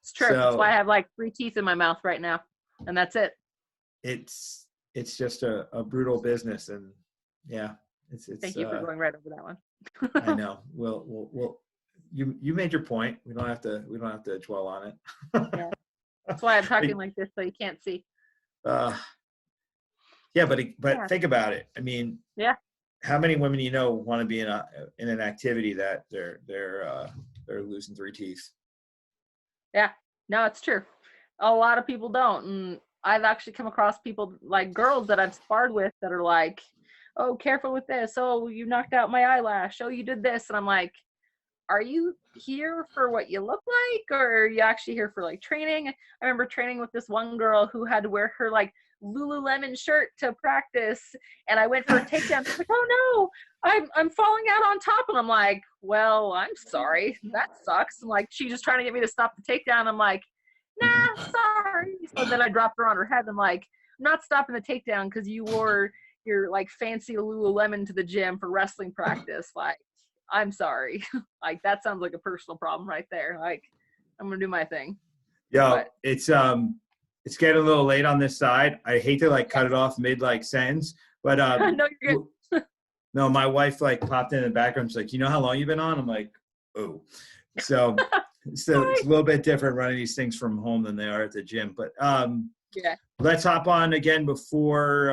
[SPEAKER 1] It's true. That's why I have like 3 teeth in my mouth right now. And that's it.
[SPEAKER 2] It's just a brutal business. And it's
[SPEAKER 1] thank you for going right over that one.
[SPEAKER 2] I know. We'll You made your point. We don't have to dwell on it.
[SPEAKER 1] That's why I'm talking like this, so you can't see.
[SPEAKER 2] But think about it. I mean, how many women want to be in an activity that they're losing 3 teeth?
[SPEAKER 1] Yeah, no, it's true. A lot of people don't, and I've actually come across people like girls that I've sparred with that are like, "Oh, careful with this. Oh, you knocked out my eyelash. Oh, you did this," and I'm like, are you here for what you look like, or are you actually here for like training? I remember training with this one girl who had to wear her like Lululemon shirt to practice, and I went for a takedown. She's like, oh no, I'm falling out on top. And I'm like, well, I'm sorry. That sucks. I'm like, she's just trying to get me to stop the takedown. I'm like, nah, sorry. So then I dropped her on her head. I'm like, I'm not stopping the takedown because you wore your like fancy Lululemon to the gym for wrestling practice. Like, I'm sorry. Like, that sounds like a personal problem right there. Like, I'm gonna do my thing.
[SPEAKER 2] Yeah, it's getting a little late on this side. I hate to like cut it off mid like sentence, but
[SPEAKER 1] no, you're good.
[SPEAKER 2] No, my wife like popped in the background. She's like, you know how long you've been on? I'm like, oh. So it's a little bit different running these things from home than they are at the gym. But
[SPEAKER 1] yeah.
[SPEAKER 2] Let's hop on again before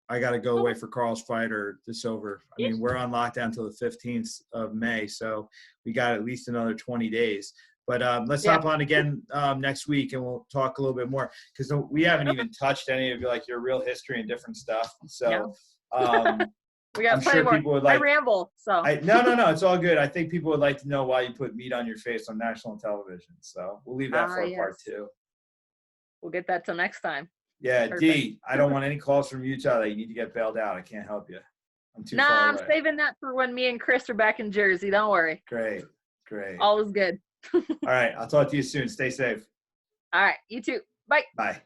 [SPEAKER 2] I got to go away for Carl's fight or this over. I mean, we're on lockdown till the 15th of May, so we got at least another 20 days. But let's hop on again next week, and we'll talk a little bit more because we haven't even touched any of your real history and different stuff. So
[SPEAKER 1] we got plenty more. People would like. I ramble. So
[SPEAKER 2] no, it's all good. I think people would like to know why you put meat on your face on national television. So we'll leave that for part 2.
[SPEAKER 1] We'll get that till next time.
[SPEAKER 2] Yeah, perfect. D, I don't want any calls from Utah that you need to get bailed out. I can't help you. I'm too far away.
[SPEAKER 1] I'm saving that for when me and Chris are back in Jersey. Don't worry.
[SPEAKER 2] Great.
[SPEAKER 1] All is good.
[SPEAKER 2] All right. I'll talk to you soon. Stay safe.
[SPEAKER 1] All right. You too. Bye.
[SPEAKER 2] Bye.